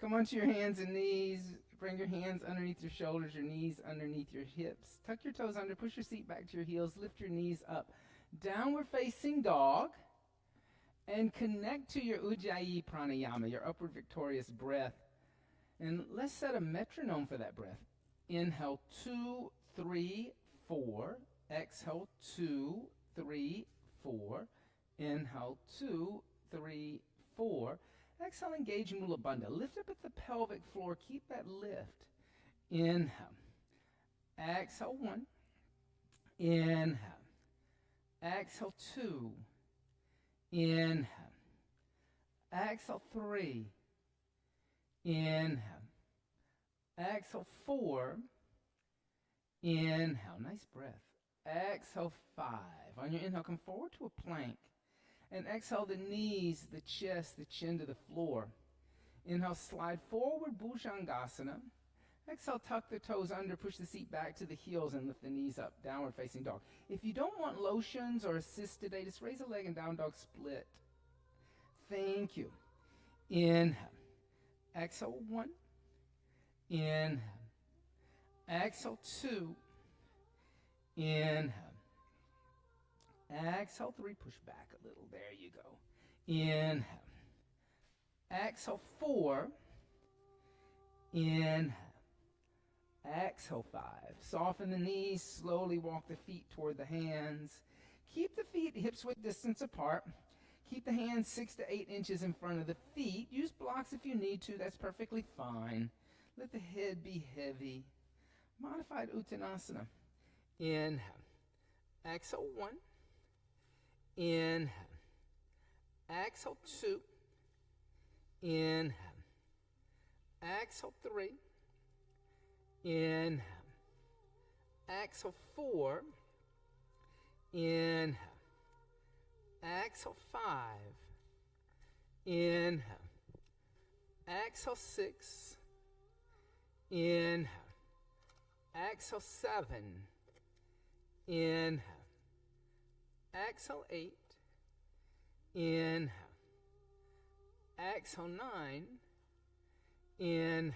Come onto your hands and knees. Bring your hands underneath your shoulders, your knees underneath your hips. Tuck your toes under, push your seat back to your heels, lift your knees up. Downward facing dog. And connect to your Ujjayi pranayama, your upward victorious breath. And let's set a metronome for that breath. Inhale, 2, 3, 4. Exhale, 2, 3, 4. Inhale, 2, 3, 4. Exhale, engage Mula Bandha. Lift up at the pelvic floor. Keep that lift. Inhale. Exhale, 1. Inhale. Exhale, 2. Inhale. Exhale, 3. Inhale. Exhale, 4. Inhale. Nice breath. Exhale, 5. On your inhale, come forward to a plank. And exhale the knees, the chest, the chin to the floor. Inhale, slide forward, Bhujangasana. Exhale, tuck the toes under, push the seat back to the heels and lift the knees up, downward facing dog. If you don't want lotions or assist today, just raise a leg and down dog split. Thank you. Inhale. Exhale, 1. Inhale. Exhale, 2. Inhale. Exhale, 3. Push back a little. There you go. Inhale. Exhale, 4. Inhale. Exhale, 5. Soften the knees. Slowly walk the feet toward the hands. Keep the feet hips width distance apart. Keep the hands 6 to 8 inches in front of the feet. Use blocks if you need to. That's perfectly fine. Let the head be heavy. Modified Uttanasana. Inhale. Exhale, 1. Inhale. Exhale, 2. Inhale. Exhale, 3. Inhale. Exhale, 4. Inhale. Exhale, 5. Inhale. Exhale, 6. Inhale. Exhale, 7. Inhale. Exhale, 8. Inhale. Exhale, 9. Inhale.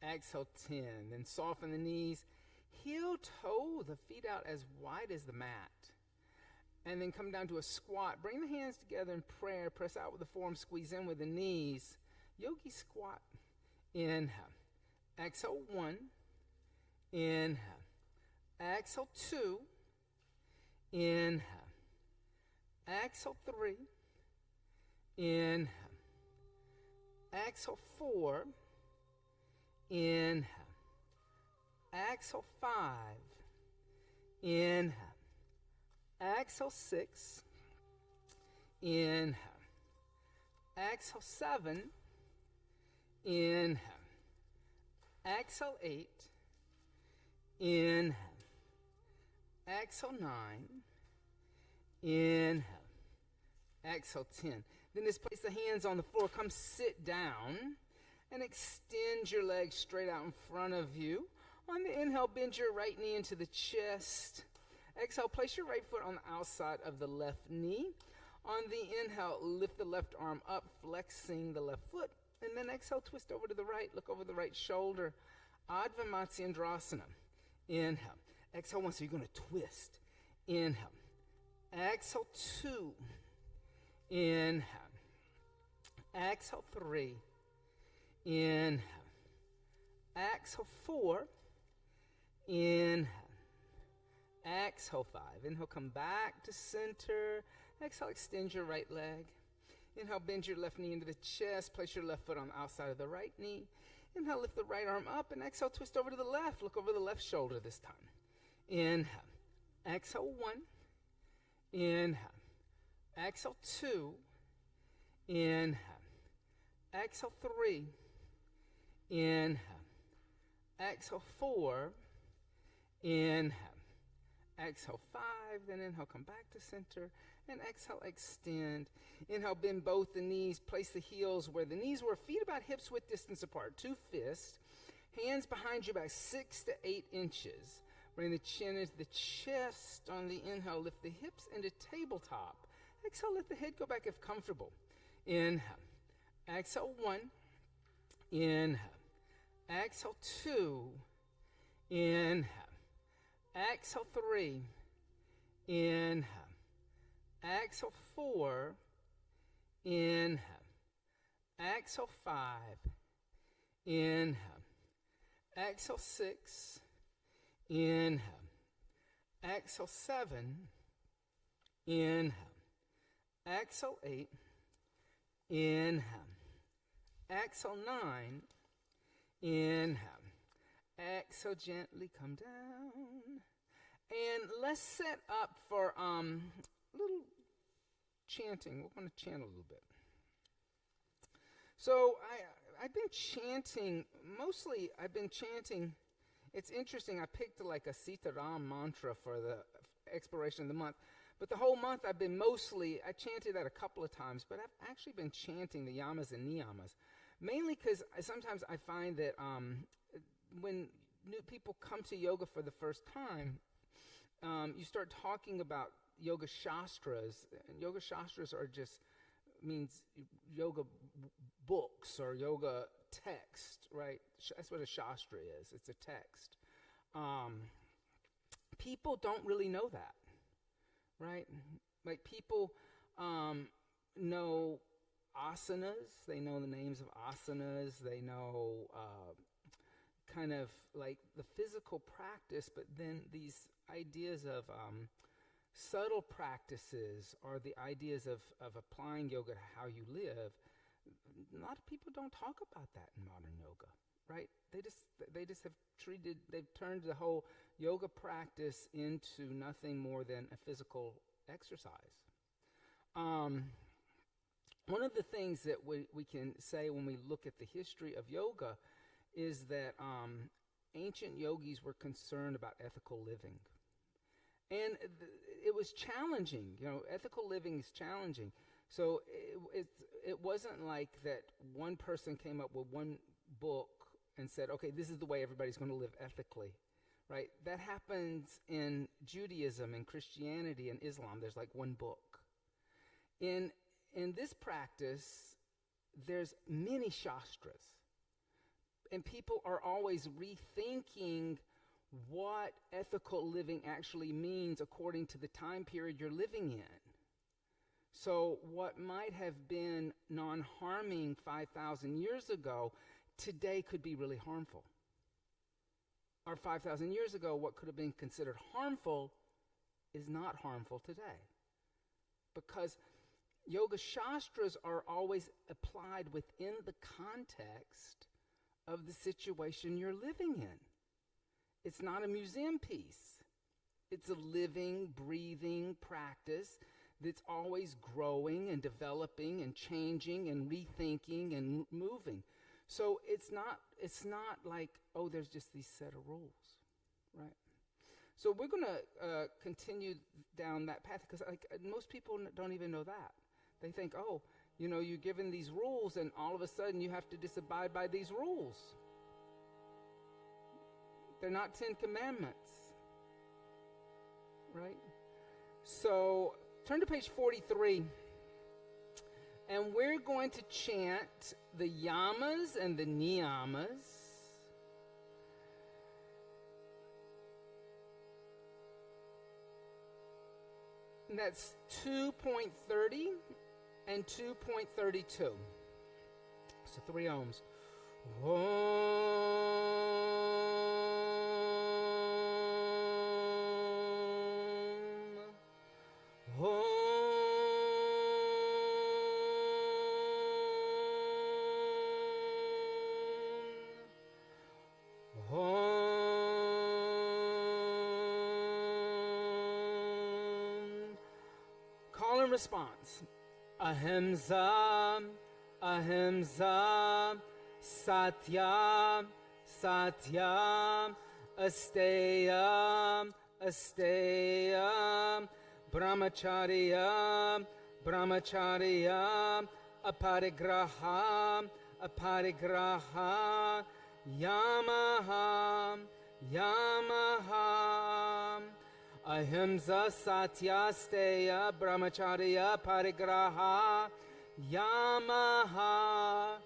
Exhale, 10. Then soften the knees. Heel toe the feet out as wide as the mat. And then come down to a squat. Bring the hands together in prayer. Press out with the forearm. Squeeze in with the knees. Yogi squat. Inhale. Exhale, 1. Inhale. Exhale, 2. Inhale. Exhale, 3. Inhale. Exhale, 4. Inhale. Exhale, 5. Inhale. Exhale, 6. Inhale. Exhale, 7. Inhale. Exhale, 8. Inhale. Exhale, 9. Inhale. Exhale, 10. Then just place the hands on the floor. Come sit down and extend your legs straight out in front of you. On the inhale, bend your right knee into the chest. Exhale, place your right foot on the outside of the left knee. On the inhale, lift the left arm up, flexing the left foot. And then exhale, twist over to the right, look over the right shoulder. Adva Matsyendrasana. Inhale. Exhale 1, so you're going to twist. Inhale. Exhale 2. Inhale. Exhale 3. Inhale. Exhale 4. Inhale. Exhale 5. Inhale, come back to center. Exhale, extend your right leg. Inhale, bend your left knee into the chest. Place your left foot on the outside of the right knee. Inhale, lift the right arm up. And exhale, twist over to the left. Look over the left shoulder this time. Inhale. Exhale 1. Inhale. Exhale 2. Inhale. Exhale 3. Inhale. Exhale 4. Inhale. Exhale 5. Then inhale, come back to center. And exhale, extend. Inhale, bend both the knees. Place the heels where the knees were. Feet about hips width distance apart. 2 fists. Hands behind you about 6 to 8 inches. Bring the chin into the chest. On the inhale, lift the hips into tabletop. Exhale, let the head go back if comfortable. Inhale. Exhale 1. inhale. Exhale 2, inhale. Exhale 3, inhale. Exhale 4, inhale. Exhale 5, inhale. Exhale 6, inhale. Exhale 7, inhale. Exhale 8, inhale. Exhale 9, inhale. Exhale, gently come down. And let's set up for a little chanting. We're going to chant a little bit. So I've been chanting, it's interesting, I picked like a Sitaram mantra for the expiration of the month. But the whole month I chanted that a couple of times, but I've actually been chanting the yamas and niyamas. Mainly because sometimes I find that when new people come to yoga for the first time, you start talking about yoga shastras. And yoga shastras means yoga books or yoga text, right? That's what a shastra is. It's a text. People don't really know that, right? Like people know asanas. They know the names of asanas. They know kind of like the physical practice, but then these ideas of subtle practices or the ideas of applying yoga to how you live, a lot of people don't talk about that in modern yoga, right? They've turned the whole yoga practice into nothing more than a physical exercise. One of the things that we can say when we look at the history of yoga is that ancient yogis were concerned about ethical living. And it was challenging. Ethical living is challenging. So it wasn't like that one person came up with one book and said, okay, this is the way everybody's going to live ethically, right? That happens in Judaism and Christianity and Islam. There's like one book. In this practice, there's many shastras. And people are always rethinking what ethical living actually means according to the time period you're living in. So what might have been non-harming 5,000 years ago, today could be really harmful. Or 5,000 years ago, what could have been considered harmful is not harmful today. Because yoga shastras are always applied within the context of the situation you're living in. It's not a museum piece. It's a living, breathing practice that's always growing and developing and changing and rethinking and moving. So it's not like, oh, there's just these set of rules, right? So we're going to continue down that path because most people don't even know that. They think, oh, you're given these rules and all of a sudden you have to disabide by these rules. They're not 10 Commandments, right? So turn to page 43, and we're going to chant the yamas and the niyamas. And that's 2.30 and 2.32. So 3 ohms. Call and response. Ahimsa, ahimsa, satya, satya, asteya, asteya, brahmacharya, brahmacharya, aparigraha, aparigraha, yamaha, yamaha. Ahimsa, satya, steya, brahmacharya, parigraha, yamaha.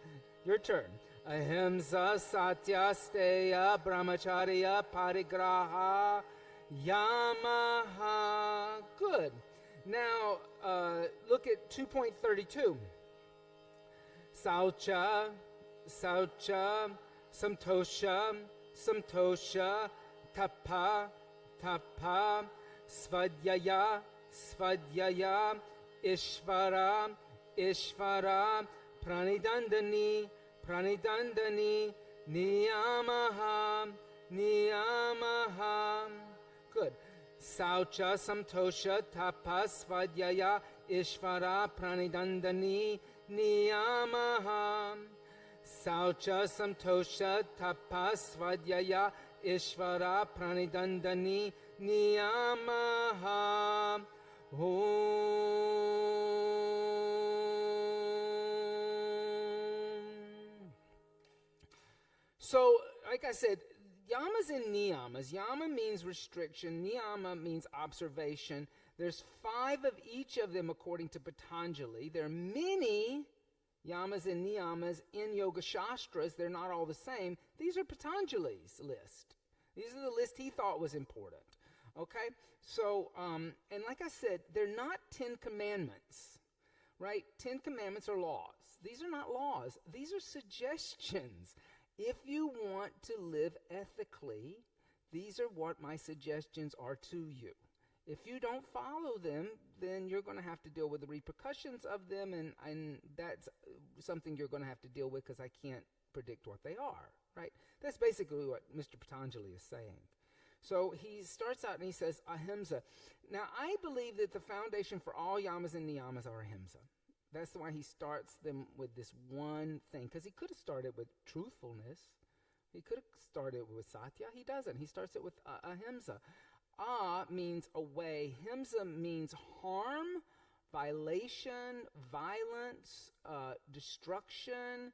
Your turn. Ahimsa satya steya brahmacharya parigraha yamaha. Good. Now, look at 2.32. Saucha, saucha, samtosha, samtosha, tapa, tapa, svadhyaya, svadhyaya, ishvara, ishvara, pranidandani, pranidandani, niyamaha, niyamaha. Good. Saucha, samtosha, tapa, svadhyaya, ishvara, pranidandani, niyamaha. Saucha, samtosha, tapa, svadhyaya, ishvara, pranidandani, niyamaha. So, like I said, yamas and niyamas. Yama means restriction. Niyama means observation. There's 5 of each of them according to Patanjali. There are many yamas and niyamas in Yoga Shastras. They're not all the same. These are Patanjali's list. These are the list he thought was important. Okay? So, and like I said, they're not 10 commandments, right? 10 commandments are laws. These are not laws. These are suggestions. If you want to live ethically, these are what my suggestions are to you. If you don't follow them, then you're going to have to deal with the repercussions of them, and that's something you're going to have to deal with because I can't predict what they are, right? That's basically what Mr. Patanjali is saying. So he starts out and he says, ahimsa. Now, I believe that the foundation for all yamas and niyamas are ahimsa. That's why he starts them with this one thing, because he could have started with truthfulness. He could have started with satya. He doesn't. He starts it with ahimsa. Means away. Himsa means harm, violation, violence, destruction,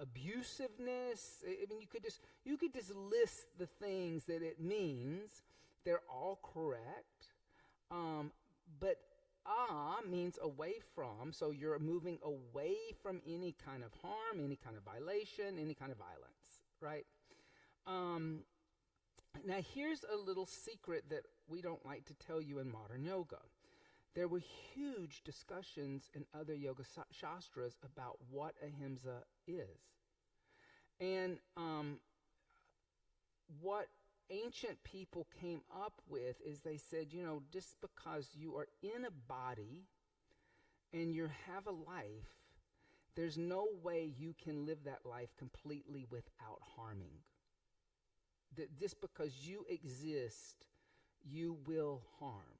abusiveness. I mean, you could just list the things that it means. They're all correct. But means away from, so you're moving away from any kind of harm, any kind of violation, any kind of violence, right? Now here's a little secret that we don't like to tell you in modern yoga. There were huge discussions in other yoga shastras about what ahimsa is. And what ancient people came up with is they said, just because you are in a body and you have a life, there's no way you can live that life completely without harming. That just because you exist, you will harm.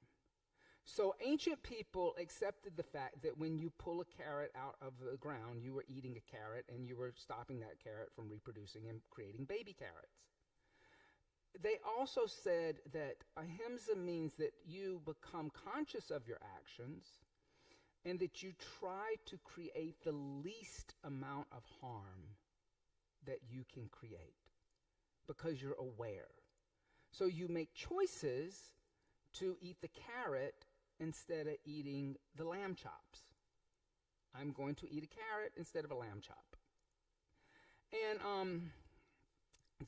So ancient people accepted the fact that when you pull a carrot out of the ground, you were eating a carrot and you were stopping that carrot from reproducing and creating baby carrots. They also said that ahimsa means that you become conscious of your actions and that you try to create the least amount of harm that you can create because you're aware. So you make choices to eat the carrot instead of eating the lamb chops. I'm going to eat a carrot instead of a lamb chop. And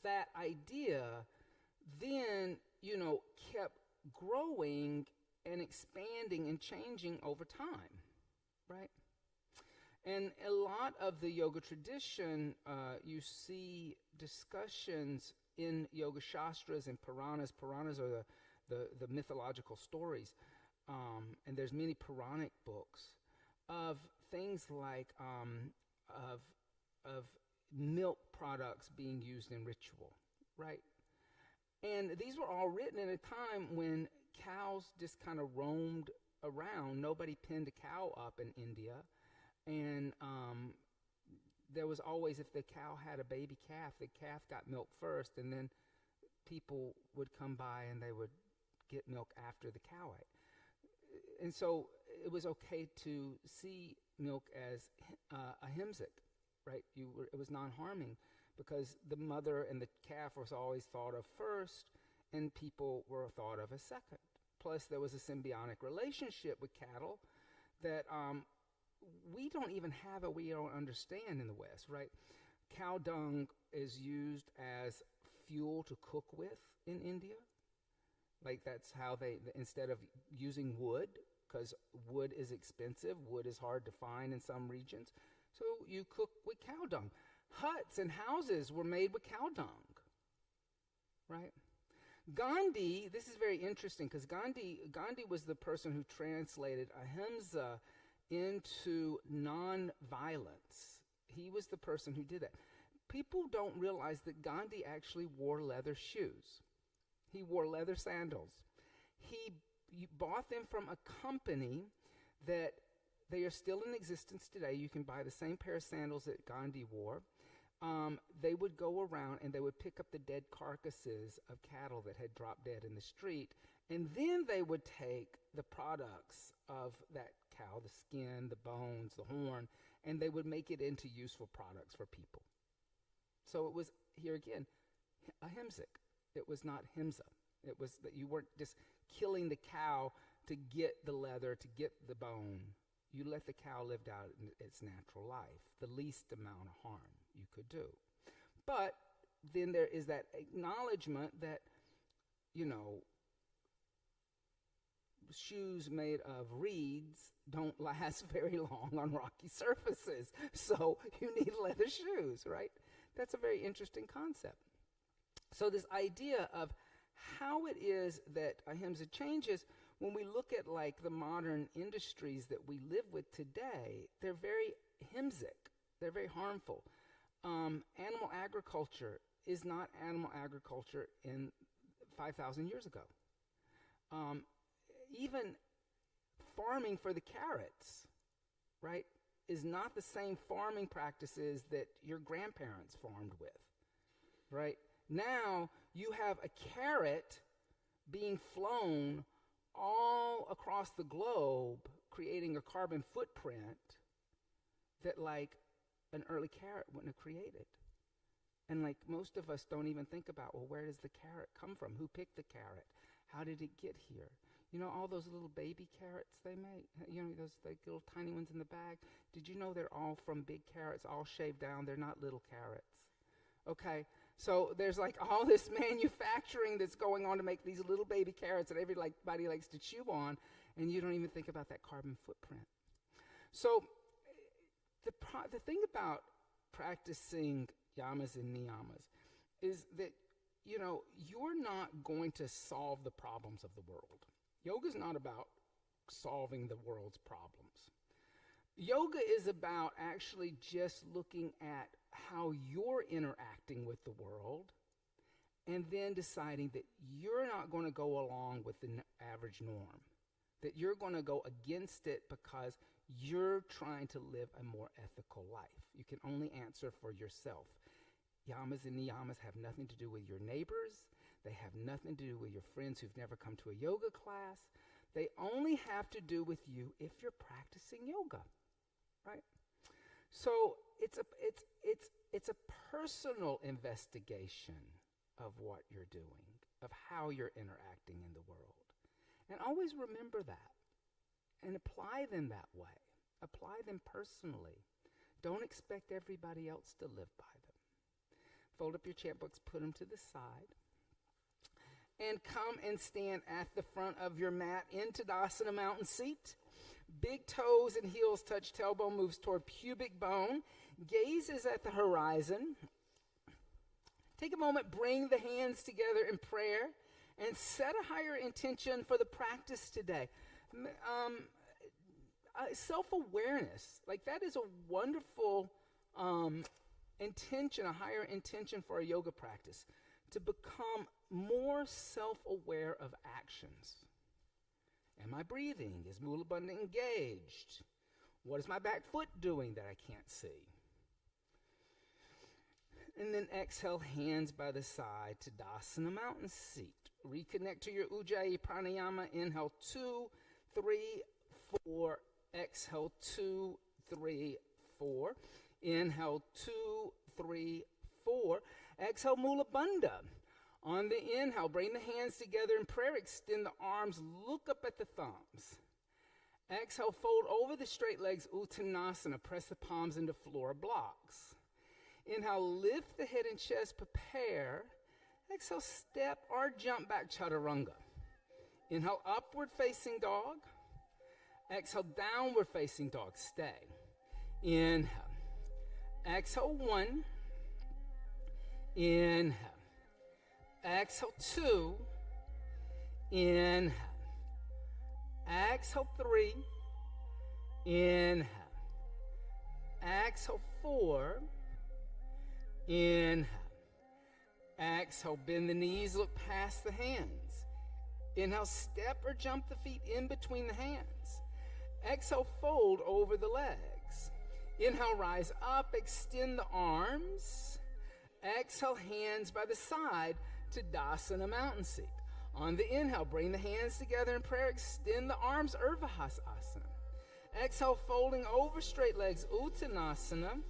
that idea then, kept growing and expanding and changing over time, right? And a lot of the yoga tradition, you see discussions in yoga shastras and Puranas. Puranas are the mythological stories. And there's many Puranic books of things like of milk products being used in ritual, right? And these were all written at a time when cows just kind of roamed around. Nobody pinned a cow up in India. And there was always, if the cow had a baby calf, the calf got milk first, and then people would come by and they would get milk after the cow ate. And so it was okay to see milk as ahimsic, right? It was non-harming, because the mother and the calf was always thought of first, and people were thought of as second. Plus, there was a symbiotic relationship with cattle that we don't even have, or we don't understand in the West, right? Cow dung is used as fuel to cook with in India. Like that's how instead of using wood, because wood is expensive, wood is hard to find in some regions, so you cook with cow dung. Huts and houses were made with cow dung, right? Gandhi, this is very interesting because Gandhi was the person who translated ahimsa into non-violence. He was the person who did that. People don't realize that Gandhi actually wore leather shoes. He wore leather sandals. He bought them from a company that they are still in existence today. You can buy the same pair of sandals that Gandhi wore. They would go around and they would pick up the dead carcasses of cattle that had dropped dead in the street, and then they would take the products of that cow, the skin, the bones, the horn, and they would make it into useful products for people. So it was, here again, ahimsic. It was not himsa. It was that you weren't just killing the cow to get the leather, to get the bone. You let the cow live out its natural life, the least amount of harm you could do. But then there is that acknowledgement that, shoes made of reeds don't last very long on rocky surfaces. So you need leather shoes, right? That's a very interesting concept. So this idea of how it is that ahimsa changes, when we look at like the modern industries that we live with today, they're very himsic. They're very harmful. Animal agriculture is not animal agriculture in 5,000 years ago. Even farming for the carrots, right, is not the same farming practices that your grandparents farmed with, right? Now you have a carrot being flown all across the globe, creating a carbon footprint that like an early carrot wouldn't have created. And like most of us don't even think about, well, where does the carrot come from? Who picked the carrot? How did it get here? All those little baby carrots they make, those like little tiny ones in the bag. Did you know they're all from big carrots, all shaved down? They're not little carrots. Okay, so there's like all this manufacturing that's going on to make these little baby carrots that everybody likes to chew on, and you don't even think about that carbon footprint. So the thing about practicing yamas and niyamas is that, you're not going to solve the problems of the world. Yoga is not about solving the world's problems. Yoga is about actually just looking at how you're interacting with the world and then deciding that you're not going to go along with the average norm, that you're going to go against it because you're trying to live a more ethical life. You can only answer for yourself. Yamas and niyamas have nothing to do with your neighbors. They have nothing to do with your friends who've never come to a yoga class. They only have to do with you if you're practicing yoga, right? So it's a personal investigation of what you're doing, of how you're interacting in the world. And always remember that and apply them that way. Apply them personally. Don't expect everybody else to live by them. Fold up your chant books, put them to the side, and come and stand at the front of your mat in Tadasana mountain seat. Big toes and heels touch, tailbone moves toward pubic bone. Gaze is at the horizon. Take a moment, bring the hands together in prayer, and set a higher intention for the practice today. Self-awareness, like that is a wonderful intention, a higher intention for a yoga practice, to become more self-aware of actions. Am I breathing? Is Mula Bandha engaged? What is my back foot doing that I can't see? And then exhale, hands by the side, Tadasana mountain seat. Reconnect to your Ujjayi pranayama. Inhale, 2, 3, 4. Exhale, 2, 3, 4. Inhale, 2, 3, 4. Exhale, Mula Bandha. On the inhale, bring the hands together in prayer. Extend the arms. Look up at the thumbs. Exhale, fold over the straight legs, Uttanasana. Press the palms into floor blocks. Inhale, lift the head and chest, prepare. Exhale, step or jump back, chaturanga. Inhale, upward facing dog. Exhale, downward facing dog, stay. Inhale. Exhale, 1. Inhale. Exhale, 2. Inhale. Exhale, 3. Inhale. Exhale, 4. Inhale. Exhale, bend the knees, look past the hands. Inhale, step or jump the feet in between the hands. Exhale, fold over the legs. Inhale, rise up, extend the arms. Exhale, hands by the side to Dasana mountain seat. On the inhale, bring the hands together in prayer, extend the arms, Urdhva. Exhale, folding over straight legs, Uttanasana.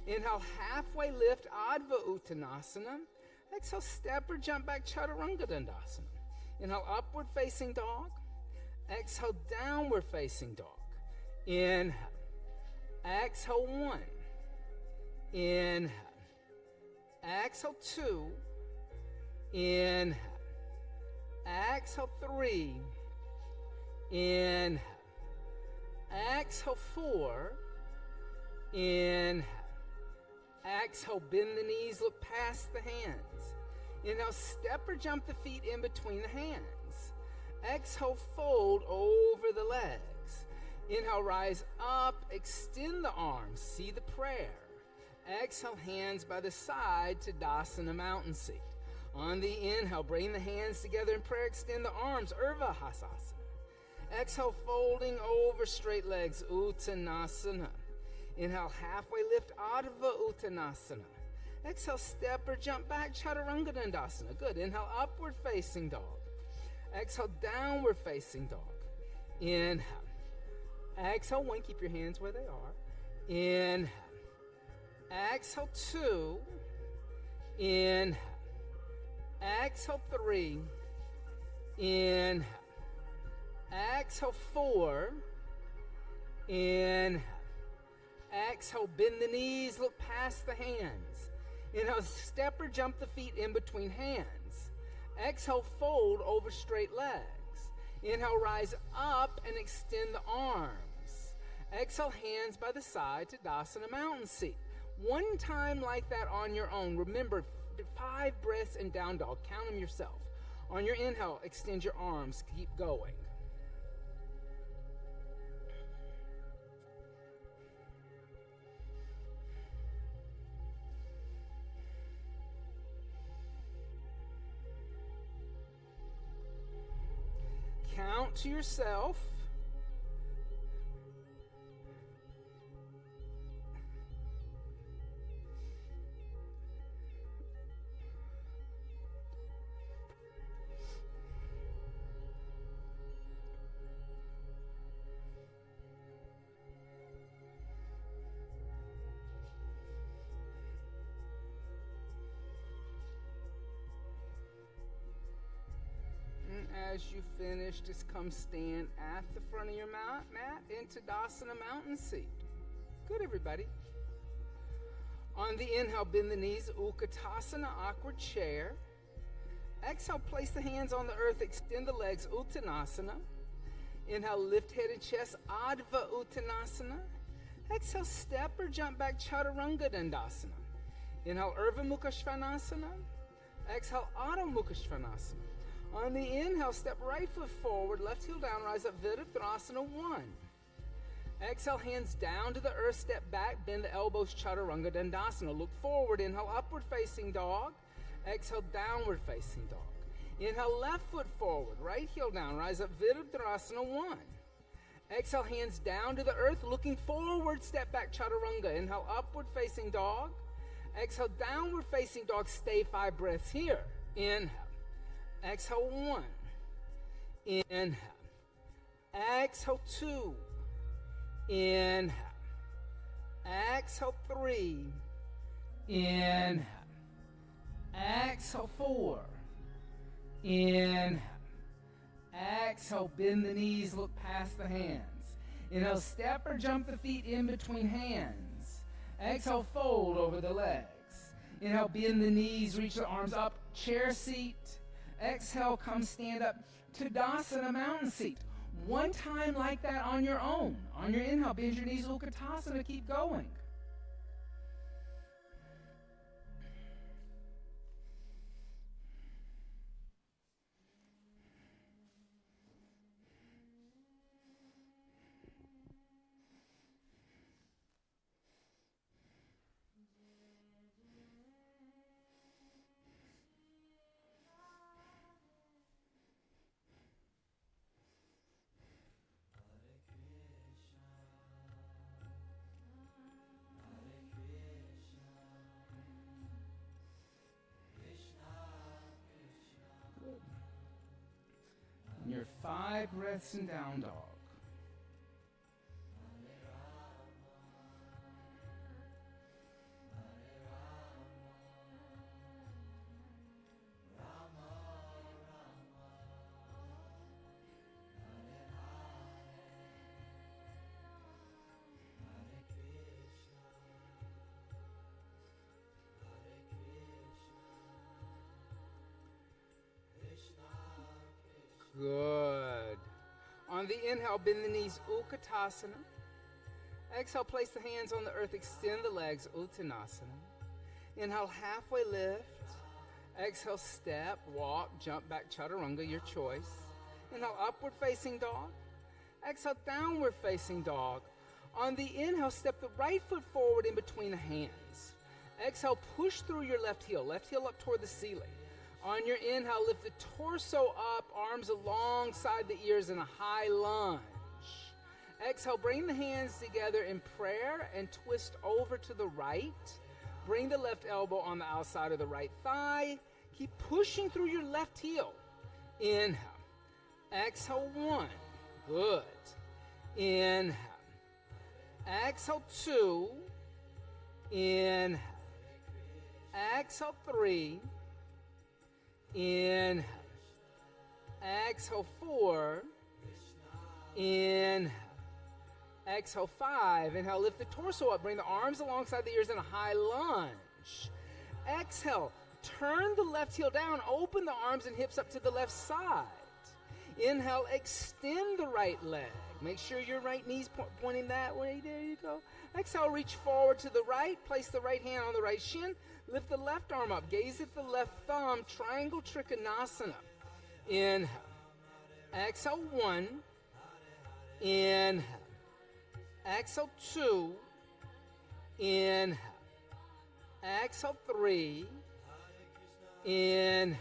Inhale, halfway lift, Adva Uttanasana. Exhale, step or jump back, Chaturanga Dandasana. Inhale, upward facing dog. Exhale, downward facing dog. Inhale. Exhale, 1. Inhale. Exhale, 2. Inhale. Exhale, 3. Inhale. Exhale, 4. Inhale. Exhale, bend the knees, look past the hands. Inhale, step or jump the feet in between the hands. Exhale, fold over the legs. Inhale, rise up, extend the arms, see the prayer. Exhale, hands by the side to Dasana mountain seat. On the inhale, bring the hands together in prayer, extend the arms, Urdhva. Exhale, folding over straight legs, Uttanasana. Inhale, halfway lift, Adva Uttanasana. Exhale, step or jump back, Chaturanga Dandasana. Good. Inhale, upward facing dog. Exhale, downward facing dog. Inhale. Exhale, 1. Keep your hands where they are. Inhale. Exhale, 2. Inhale. Exhale, 3. Inhale. Exhale, 4. Inhale. Exhale, bend the knees, look past the hands. Inhale, step or jump the feet in between hands. Exhale, fold over straight legs. Inhale, rise up and extend the arms. Exhale, hands by the side to Dasana mountain seat. 1 time like that on your own. Remember, 5 breaths in down dog. Count them yourself. On your inhale, extend your arms. Keep going. Count to yourself. As you finish, just come stand at the front of your mat into Dasana mountain seat. Good, everybody. On the inhale, bend the knees, Utkatasana, awkward chair. Exhale, place the hands on the earth, extend the legs, Uttanasana. Inhale, lift head and chest, Adva Uttanasana. Exhale, step or jump back, Chaturanga Dandasana. Inhale, Urdhva Mukha Svanasana. Exhale, Adho Mukha Svanasana. On the inhale, step right foot forward, left heel down, rise up, Virabhadrasana 1. Exhale, hands down to the earth, step back, bend the elbows, Chaturanga Dandasana. Look forward, inhale, upward facing dog. Exhale, downward facing dog. Inhale, left foot forward, right heel down, rise up, Virabhadrasana 1. Exhale, hands down to the earth, looking forward, step back, Chaturanga. Inhale, upward facing dog. Exhale, downward facing dog, stay 5 breaths here. Inhale. Exhale, 1. Inhale. Exhale, 2. Inhale. Exhale, 3. Inhale. Exhale, 4. Inhale. Exhale, bend the knees, look past the hands. Inhale, step or jump the feet in between hands. Exhale, fold over the legs. Inhale, bend the knees, reach the arms up, chair seat. Exhale, come stand up. Tadasana, mountain seat. One time like that on your own. On your inhale, bend your knees, Utkatasana, keep going. Your 5 breaths in down dog. Good. On the inhale, bend the knees, Utkatasana. Exhale, place the hands on the earth, extend the legs, Uttanasana. Inhale, halfway lift. Exhale, step, walk, jump back, Chaturanga, your choice. Inhale, upward facing dog. Exhale, downward facing dog. On the inhale, step the right foot forward in between the hands. Exhale, push through your left heel up toward the ceiling. On your inhale, lift the torso up, arms alongside the ears in a high lunge. Exhale, bring the hands together in prayer and twist over to the right. Bring the left elbow on the outside of the right thigh. Keep pushing through your left heel. Inhale. Exhale, 1. Good. Inhale. Exhale, 2. Inhale. Exhale, 3. Inhale. Exhale, 4. Inhale. Exhale, 5. Inhale, lift the torso up. Bring the arms alongside the ears in a high lunge. Exhale, turn the left heel down. Open the arms and hips up to the left side. Inhale, extend the right leg. Make sure your right knee's pointing that way. There you go. Exhale, reach forward to the right. Place the right hand on the right shin. Lift the left arm up. Gaze at the left thumb. Triangle Trikonasana. Inhale. Exhale, 1. Inhale. Exhale, 2. Inhale. Exhale, 3. Inhale.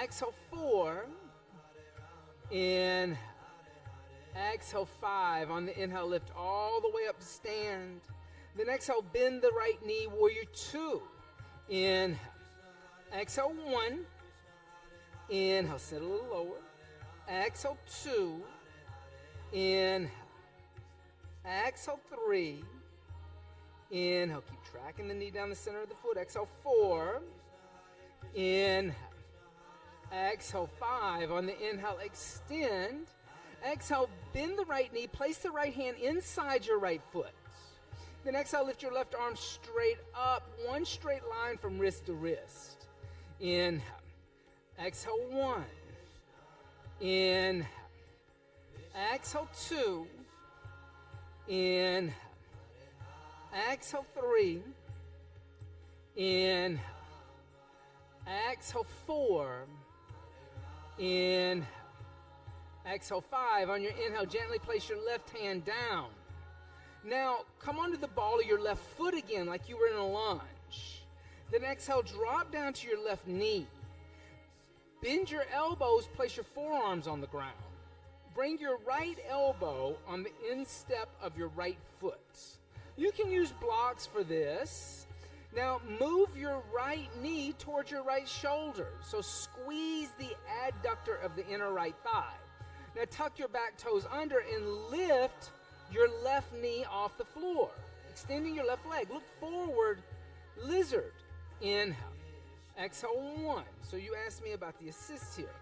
Exhale, 4. Inhale. Exhale, 5. On the inhale, lift all the way up to stand. Then exhale, bend the right knee, warrior 2. Inhale. Exhale, 1. Inhale, sit a little lower. Exhale, 2. Inhale. Exhale, 3. Inhale, keep tracking the knee down the center of the foot. Exhale, 4. Inhale. Exhale, 5. On the inhale, extend. Exhale, bend the right knee. Place the right hand inside your right foot. Then exhale, lift your left arm straight up. One straight line from wrist to wrist. Inhale. Exhale, 1. Inhale. Exhale, 2. Inhale. Exhale, 3. Inhale. Exhale, 4. Inhale. Exhale, 5. On your inhale, gently place your left hand down. Now, come onto the ball of your left foot again like you were in a lunge. Then exhale, drop down to your left knee. Bend your elbows, place your forearms on the ground. Bring your right elbow on the instep of your right foot. You can use blocks for this. Now, move your right knee towards your right shoulder. So squeeze the adductor of the inner right thigh. Now, tuck your back toes under and lift your left knee off the floor, extending your left leg. Look forward, lizard. Inhale. Exhale, 1. So you asked me about the assist here.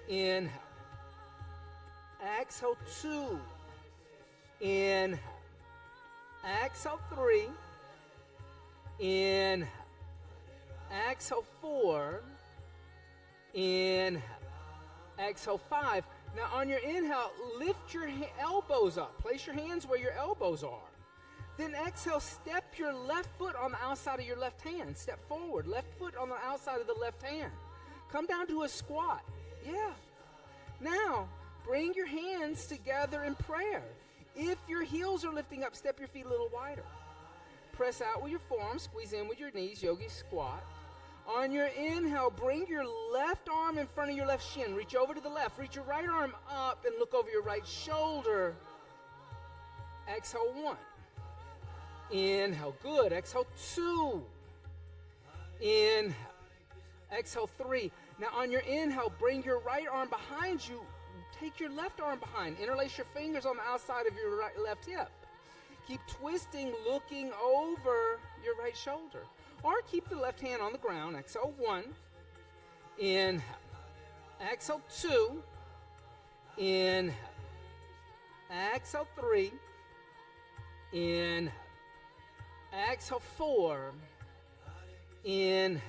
Inhale. Exhale, 2. Inhale. Exhale, 3. Inhale. Exhale 4. Inhale. Exhale 5. Now on your inhale, lift your elbows up. Place your hands where your elbows are. Then exhale, step your left foot on the outside of your left hand. Step forward, left foot on the outside of the left hand. Come down to a squat. Yeah. Now, bring your hands together in prayer. If your heels are lifting up, step your feet a little wider. Press out with your forearms, squeeze in with your knees, yogi squat. On your inhale, bring your left arm in front of your left shin. Reach over to the left. Reach your right arm up and look over your right shoulder. Exhale 1. Inhale, good. Exhale 2. Inhale. Exhale 3. Now on your inhale, bring your right arm behind you. Take your left arm behind. Interlace your fingers on the outside of your left hip. Keep twisting, looking over your right shoulder. Or keep the left hand on the ground. Exhale 1. Inhale. Exhale 2. Inhale. Exhale 3. Inhale. Exhale 4. Inhale.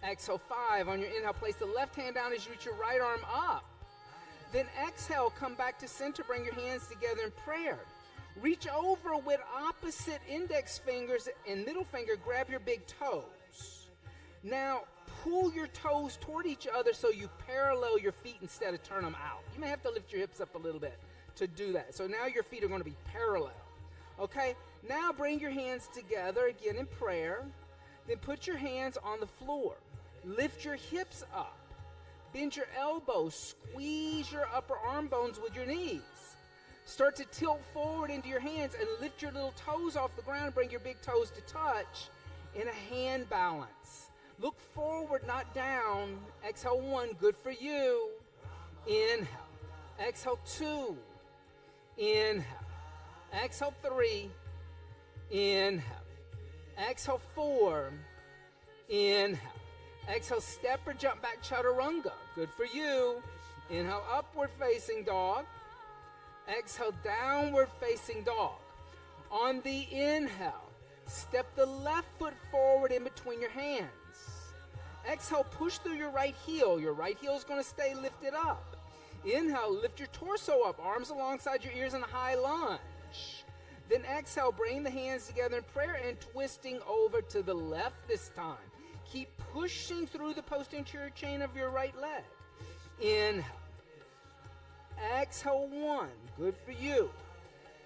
Exhale 5. On your inhale, place the left hand down as you reach your right arm up. Then exhale, come back to center. Bring your hands together in prayer. Reach over with opposite index fingers and middle finger. Grab your big toes. Now, pull your toes toward each other so you parallel your feet instead of turn them out. You may have to lift your hips up a little bit to do that. So now your feet are going to be parallel. Okay? Now bring your hands together again in prayer. Then put your hands on the floor. Lift your hips up. Bend your elbows. Squeeze your upper arm bones with your knees. Start to tilt forward into your hands and lift your little toes off the ground. Bring your big toes to touch in a hand balance. Look forward, not down. Exhale 1, good for you. Inhale. Exhale 2. Inhale. Exhale 3. Inhale. Exhale 4. Inhale. Exhale, step or jump back chaturanga. Good for you. Inhale, upward facing dog. Exhale, downward facing dog. On the inhale, step the left foot forward in between your hands. Exhale, push through your right heel. Your right heel is going to stay lifted up. Inhale, lift your torso up, arms alongside your ears in a high lunge. Then exhale, bring the hands together in prayer and twisting over to the left this time. Keep pushing through the posterior chain of your right leg. Inhale. Exhale 1. Good for you.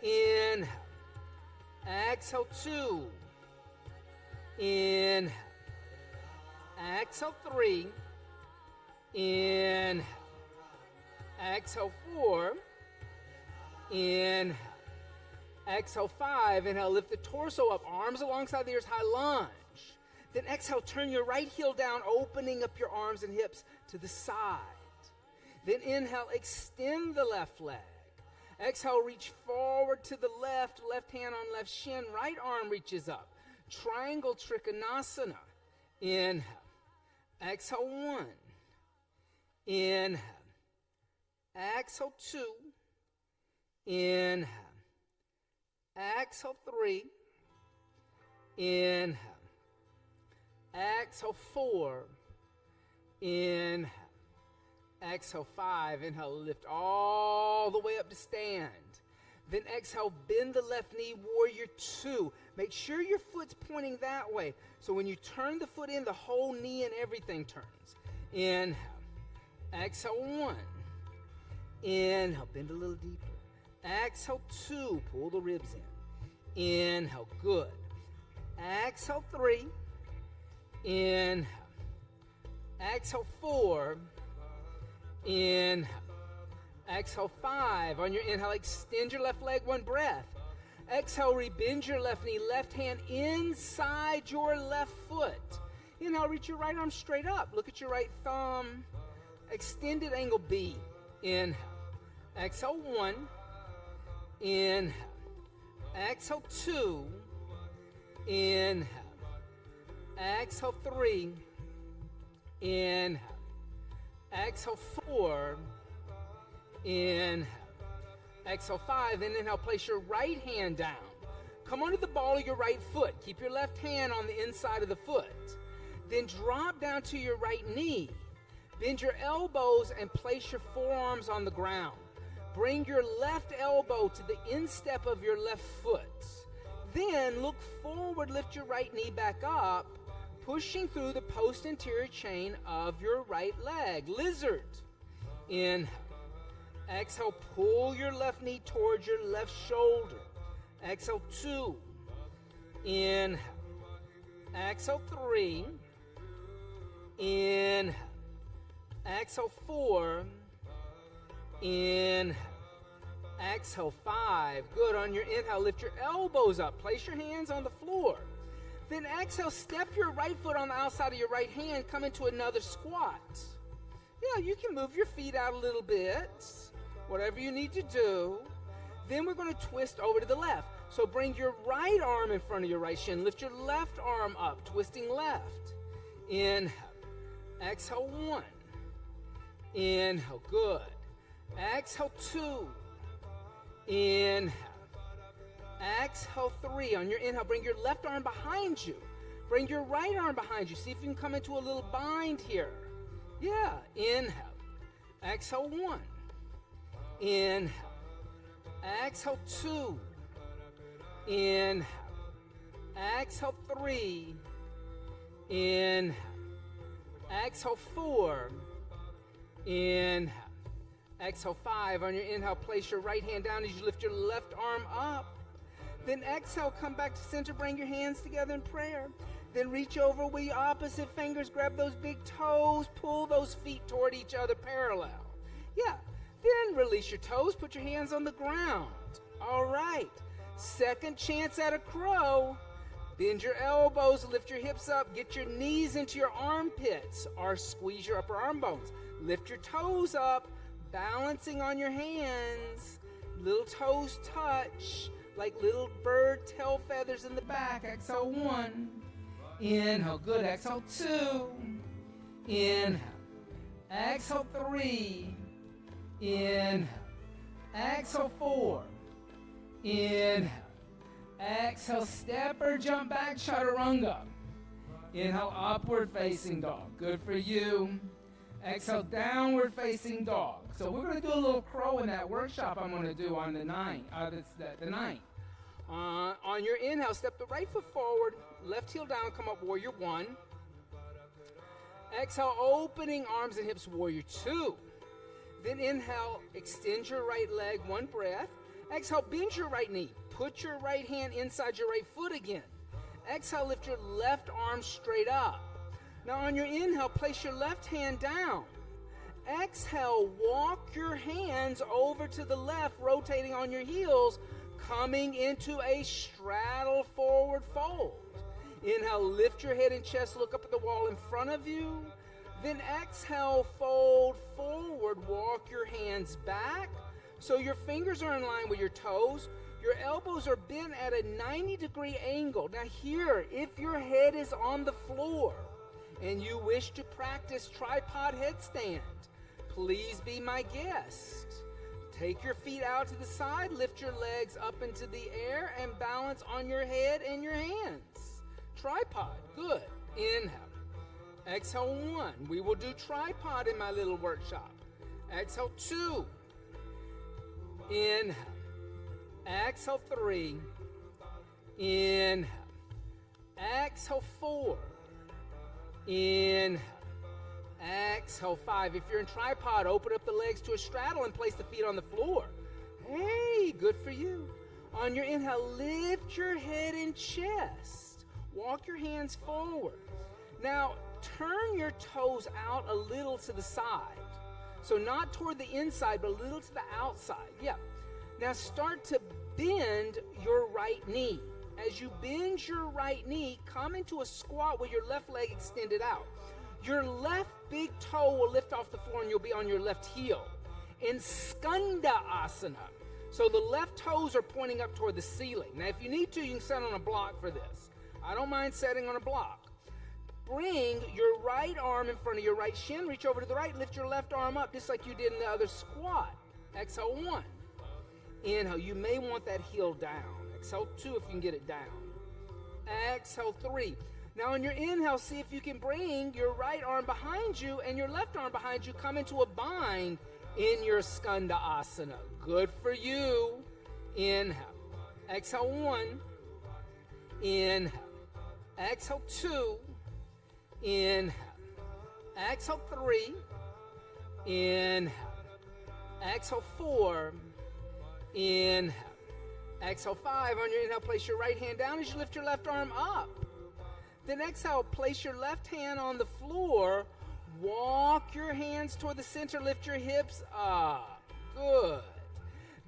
Inhale. Exhale 2. Inhale. Exhale 3. Inhale. Exhale 4. Inhale. Exhale 5. Inhale, lift the torso up, arms alongside the ears, high lunge. Then exhale, turn your right heel down, opening up your arms and hips to the side. Then inhale, extend the left leg. Exhale, reach forward to the left, left hand on left shin, right arm reaches up. Triangle Trikonasana. Inhale. Exhale 1. Inhale. Exhale 2. Inhale. Exhale 3. Inhale. Exhale 4. Inhale. Exhale 5. Inhale, lift all the way up to stand. Then exhale, bend the left knee, warrior 2. Make sure your foot's pointing that way. So when you turn the foot in, the whole knee and everything turns. Inhale. Exhale 1. Inhale, bend a little deeper. Exhale 2, pull the ribs in. Inhale, good. Exhale 3. Inhale. Exhale 4. Inhale. Exhale 5. On your inhale, extend your left leg, 1 breath. Exhale, rebend your left knee, left hand inside your left foot. Inhale, reach your right arm straight up. Look at your right thumb. Extended angle B. Inhale. Exhale 1. Inhale. Exhale 2. Inhale. Exhale 3. Inhale. Exhale 4. Inhale. Exhale 5. And inhale, place your right hand down. Come onto the ball of your right foot. Keep your left hand on the inside of the foot. Then drop down to your right knee. Bend your elbows and place your forearms on the ground. Bring your left elbow to the instep of your left foot. Then look forward, lift your right knee back up, pushing through the post-anterior chain of your right leg. Lizard. Inhale. Exhale, pull your left knee towards your left shoulder. Exhale, 2. Inhale. Exhale, 3. Inhale. Exhale, 4. Inhale. Exhale, 5. Good. On your inhale, lift your elbows up. Place your hands on the floor. Then exhale, step your right foot on the outside of your right hand. Come into another squat. Yeah, you can move your feet out a little bit. Whatever you need to do. Then we're going to twist over to the left. So bring your right arm in front of your right shin. Lift your left arm up, twisting left. Inhale. Exhale, 1. Inhale. Good. Exhale, 2. Inhale. Exhale, 3. On your inhale, bring your left arm behind you. Bring your right arm behind you. See if you can come into a little bind here. Yeah. Inhale. Exhale, 1. Inhale. Exhale, 2. Inhale. Exhale, 3. Inhale. Exhale, 4. Inhale. Exhale, 5. On your inhale, place your right hand down as you lift your left arm up. Then exhale, come back to center, bring your hands together in prayer. Then reach over with your opposite fingers, grab those big toes, pull those feet toward each other parallel. Yeah. Then release your toes, put your hands on the ground. All right. Second chance at a crow. Bend your elbows, lift your hips up, get your knees into your armpits or squeeze your upper arm bones. Lift your toes up, balancing on your hands. Little toes touch like little bird tail feathers in the back. Exhale, 1. Inhale, good. Exhale, 2. Inhale. Exhale, 3. Inhale. Exhale, 4. Inhale. Exhale, step or jump back, chaturanga. Inhale, upward facing dog. Good for you. Exhale, downward facing dog. So we're going to do a little crow in that workshop I'm going to do on the 9th. On your inhale, step the right foot forward, left heel down, come up, warrior 1. Exhale, opening arms and hips, warrior 2. Then inhale, extend your right leg, 1 breath. Exhale, bend your right knee. Put your right hand inside your right foot again. Exhale, lift your left arm straight up. Now on your inhale, place your left hand down. Exhale, walk your hands over to the left, rotating on your heels, coming into a straddle forward fold. Inhale, lift your head and chest, look up at the wall in front of you. Then exhale, fold forward, walk your hands back so your fingers are in line with your toes. Your elbows are bent at a 90-degree angle. Now here, if your head is on the floor and you wish to practice tripod headstand, please be my guest. Take your feet out to the side, lift your legs up into the air, and balance on your head and your hands. Tripod, good. Inhale. Exhale, 1. We will do tripod in my little workshop. Exhale, 2. Inhale. Exhale, 3. Inhale. Exhale, 4. Inhale. Exhale, 5. If you're in tripod, open up the legs to a straddle and place the feet on the floor. Hey, good for you. On your inhale, lift your head and chest. Walk your hands forward. Now, turn your toes out a little to the side. So not toward the inside, but a little to the outside. Yeah. Now start to bend your right knee. As you bend your right knee, come into a squat with your left leg extended out. Your left big toe will lift off the floor and you'll be on your left heel. In Skanda Asana. So the left toes are pointing up toward the ceiling. Now if you need to, you can sit on a block for this. I don't mind sitting on a block. Bring your right arm in front of your right shin. Reach over to the right. Lift your left arm up just like you did in the other squat. Exhale, 1. Inhale. You may want that heel down. Exhale, 2 if you can get it down. Exhale, 3. Now on your inhale, see if you can bring your right arm behind you and your left arm behind you. Come into a bind in your Skanda Asana. Good for you. Inhale. Exhale 1. Inhale. Exhale 2. Inhale. Exhale 3. Inhale. Exhale 4. Inhale. Exhale 5. On your inhale, place your right hand down as you lift your left arm up. Then exhale, place your left hand on the floor. Walk your hands toward the center. Lift your hips up. Good.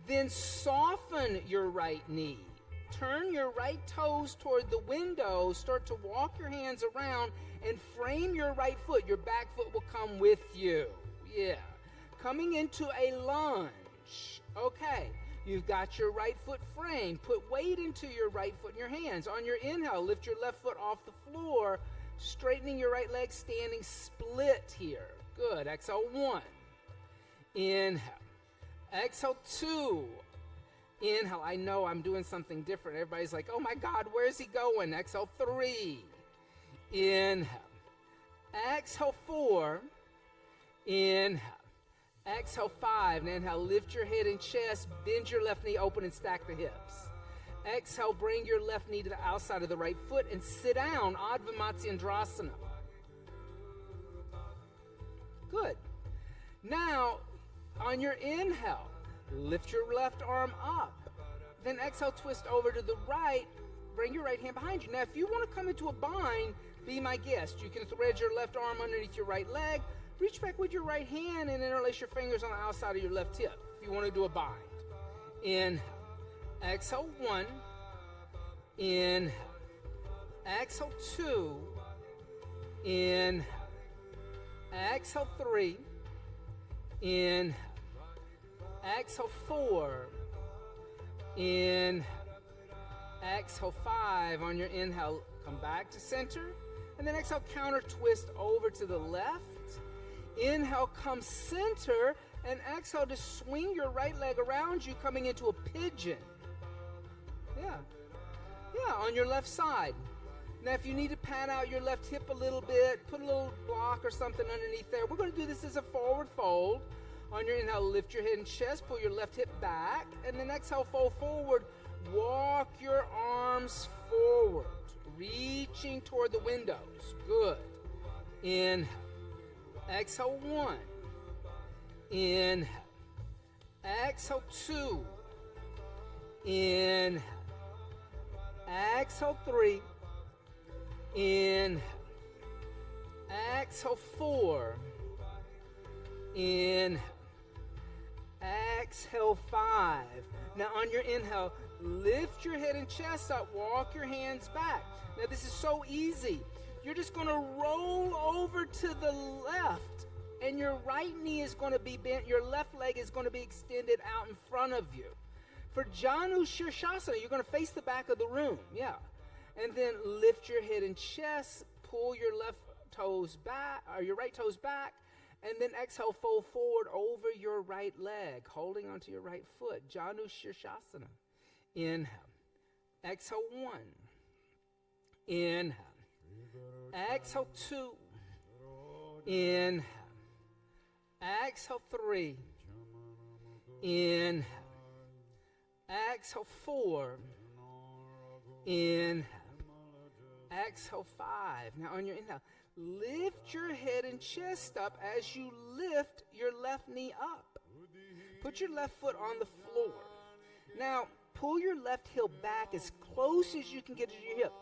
Then soften your right knee. Turn your right toes toward the window. Start to walk your hands around and frame your right foot. Your back foot will come with you. Yeah. Coming into a lunge. Okay. You've got your right foot framed. Put weight into your right foot in your hands. On your inhale, lift your left foot off the floor, straightening your right leg, standing split here. Good. Exhale 1. Inhale. Exhale 2. Inhale. I know I'm doing something different. Everybody's like, oh my God, where's he going? Exhale 3. Inhale. Exhale 4. Inhale. Exhale 5. And inhale, lift your head and chest, bend your left knee open and stack the hips. Exhale, bring your left knee to the outside of the right foot and sit down, Adva Matsyendrasana. Good. Now, on your inhale, lift your left arm up. Then exhale, twist over to the right, bring your right hand behind you. Now, if you want to come into a bind, be my guest. You can thread your left arm underneath your right leg, reach back with your right hand and interlace your fingers on the outside of your left hip if you want to do a bind. Inhale. Exhale 1. Inhale. Exhale 2. Inhale. Exhale 3. Inhale. Exhale 4. Inhale. Exhale 5. On your inhale, come back to center. And then exhale, counter twist over to the left. Inhale, come center, and exhale to swing your right leg around you, coming into a pigeon. Yeah, on your left side. Now, if you need to pad out your left hip a little bit, put a little block or something underneath there. We're going to do this as a forward fold. On your inhale, lift your head and chest, pull your left hip back, and then exhale, fold forward. Walk your arms forward, reaching toward the windows. Good. Inhale. Exhale 1. Inhale. Exhale 2. Inhale. Exhale 3. Inhale. Exhale 4. Inhale. Exhale 5. Now on your inhale, lift your head and chest up. Walk your hands back. Now this is so easy. You're just going to roll over to the left, and your right knee is going to be bent. Your left leg is going to be extended out in front of you. For Janu Shirshasana, you're going to face the back of the room. Yeah. And then lift your head and chest, pull your left toes back, or your right toes back, and then exhale, fold forward over your right leg, holding onto your right foot. Janu Shirshasana. Inhale. Exhale 1. Inhale. Exhale 2. Inhale. Exhale 3. Inhale. Exhale 4. Inhale. Exhale 5. Now on your inhale, lift your head and chest up as you lift your left knee up. Put your left foot on the floor. Now, pull your left heel back as close as you can get to your hip.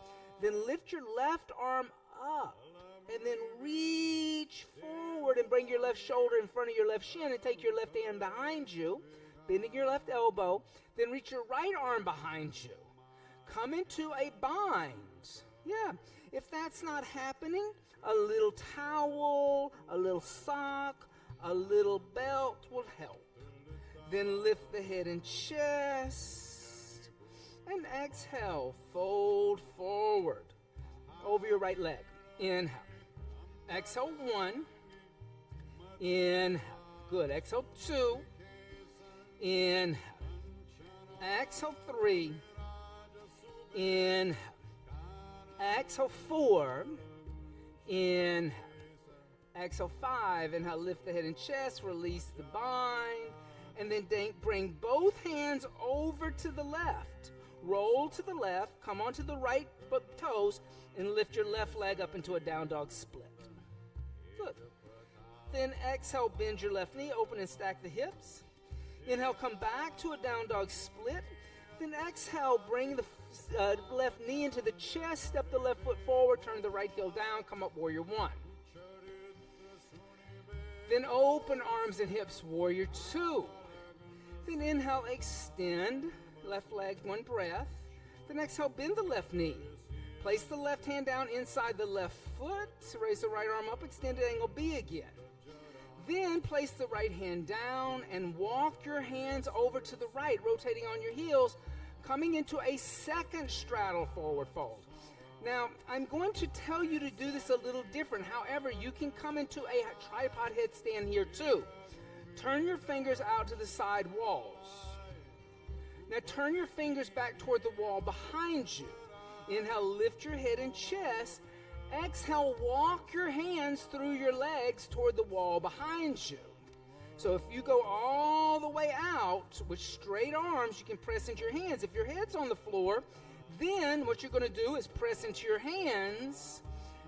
Then lift your left arm up. And then reach forward and bring your left shoulder in front of your left shin and take your left hand behind you, bending your left elbow. Then reach your right arm behind you. Come into a bind. Yeah. If that's not happening, a little towel, a little sock, a little belt will help. Then lift the head and chest. And exhale, fold forward over your right leg. Inhale. Exhale 1. Inhale. Good. Exhale 2. Inhale. Exhale 3. Inhale. Exhale, 4. Inhale. Exhale, 5. Inhale, lift the head and chest, release the bind. And then bring both hands over to the left. Roll to the left, come onto the right toes, and lift your left leg up into a down dog split. Good. Then exhale, bend your left knee, open and stack the hips. Inhale, come back to a down dog split. Then exhale, bring the left knee into the chest, step the left foot forward, turn the right heel down, come up, warrior 1. Then open arms and hips, warrior 2. Then inhale, extend, left leg, 1 breath. Then exhale, bend the left knee. Place the left hand down inside the left foot. Raise the right arm up, extend at angle B again. Then place the right hand down and walk your hands over to the right, rotating on your heels, coming into a second straddle forward fold. Now, I'm going to tell you to do this a little different. However, you can come into a tripod headstand here too. Turn your fingers out to the side walls. Now turn your fingers back toward the wall behind you. Inhale, lift your head and chest. Exhale, walk your hands through your legs toward the wall behind you. So if you go all the way out with straight arms, you can press into your hands. If your head's on the floor, then what you're going to do is press into your hands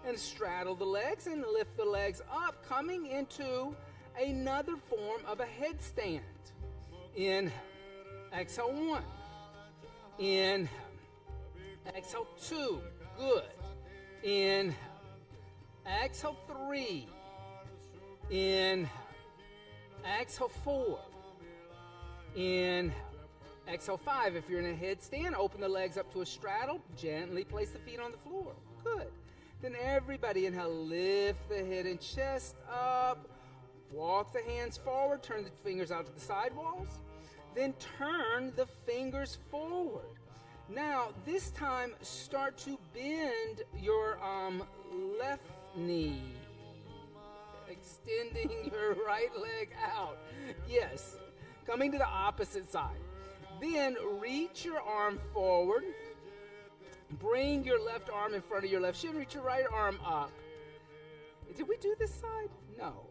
and straddle the legs and lift the legs up, coming into another form of a headstand. Inhale. Exhale, 1. Inhale. Exhale, 2. Good. Inhale. Exhale, 3. Inhale. Exhale, 4. Inhale. Exhale, 5. If you're in a headstand, open the legs up to a straddle. Gently place the feet on the floor. Good. Then everybody inhale, lift the head and chest up. Walk the hands forward. Turn the fingers out to the side walls. Then turn the fingers forward. Now, this time, start to bend your left knee, extending your right leg out. Yes, coming to the opposite side. Then reach your arm forward. Bring your left arm in front of your left shin. Reach your right arm up. Did we do this side? No.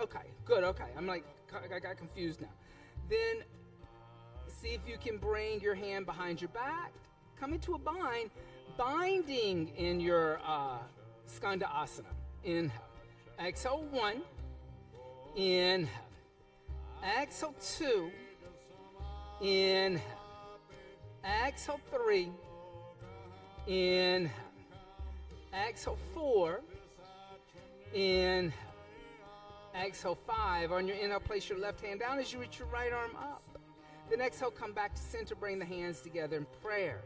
Okay, good, okay. I got confused now. Then see if you can bring your hand behind your back. Come into a bind, binding in your Skanda Asana. Inhale. Exhale, 1. Inhale. Exhale, 2. Inhale. Exhale, 3. Inhale. Exhale, 4. Inhale. Exhale, 5. On your inhale, place your left hand down as you reach your right arm up. Then exhale, come back to center, bring the hands together in prayer.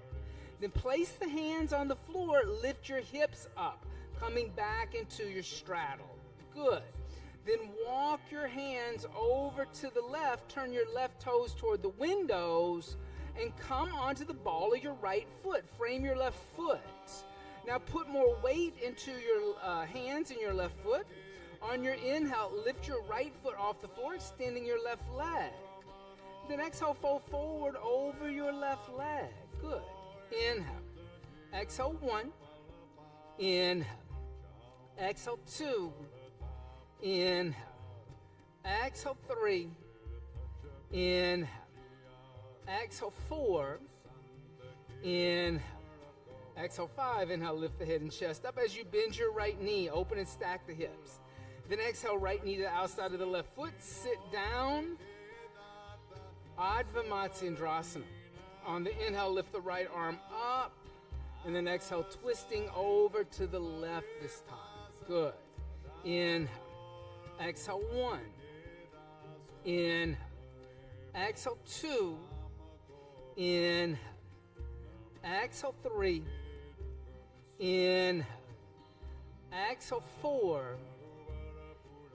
Then place the hands on the floor, lift your hips up, coming back into your straddle. Good. Then walk your hands over to the left, turn your left toes toward the windows, and come onto the ball of your right foot. Frame your left foot. Now put more weight into your hands and your left foot. On your inhale, lift your right foot off the floor, extending your left leg. Then exhale, fold forward over your left leg. Good. Inhale. Exhale, 1. Inhale. Exhale, 2. Inhale. Exhale, 3. Inhale. Exhale, 4. Inhale. Exhale, 5. Inhale, lift the head and chest up as you bend your right knee. Open and stack the hips. Then exhale, right knee to the outside of the left foot. Sit down. Adva Matsyendrasana. On the inhale, lift the right arm up. And then exhale, twisting over to the left this time. Good. Inhale. Exhale, 1. Inhale. Exhale, 2. Inhale. Exhale, 3. Inhale. Exhale, 4.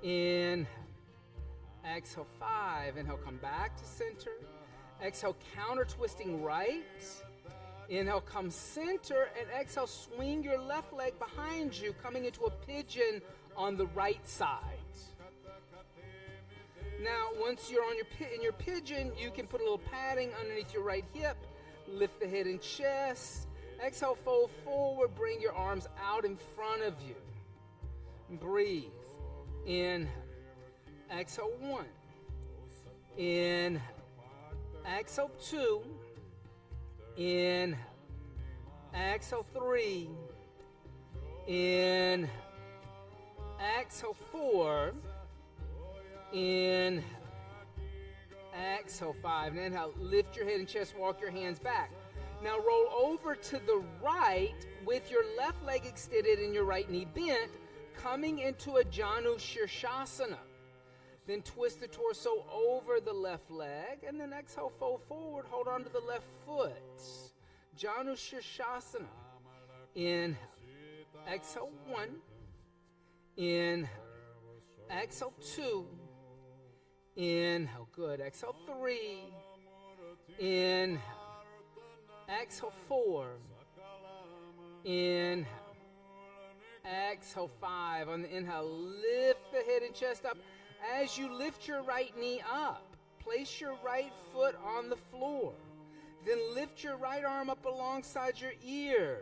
Inhale. Exhale, 5. Inhale, come back to center. Exhale, counter twisting right. Inhale, come center. And exhale, swing your left leg behind you, coming into a pigeon on the right side. Now, once you're on in your pigeon, you can put a little padding underneath your right hip. Lift the head and chest. Exhale, fold forward. Bring your arms out in front of you. Breathe. Inhale. Exhale, 1. Inhale. Exhale, 2. Inhale. Exhale, 3. Inhale. Exhale, 4. Inhale. Exhale, 5. And inhale. Lift your head and chest. Walk your hands back. Now roll over to the right with your left leg extended and your right knee bent, coming into a Janu Shirshasana. Then twist the torso over the left leg, and then exhale, fold forward, hold on to the left foot. Janu Shirshasana. Inhale. Exhale, 1. Inhale. Exhale, 2. Inhale. Good. Exhale, 3. Inhale. Exhale, 4. Inhale. Exhale, 5. On the inhale, lift the head and chest up. As you lift your right knee up, place your right foot on the floor. Then lift your right arm up alongside your ear.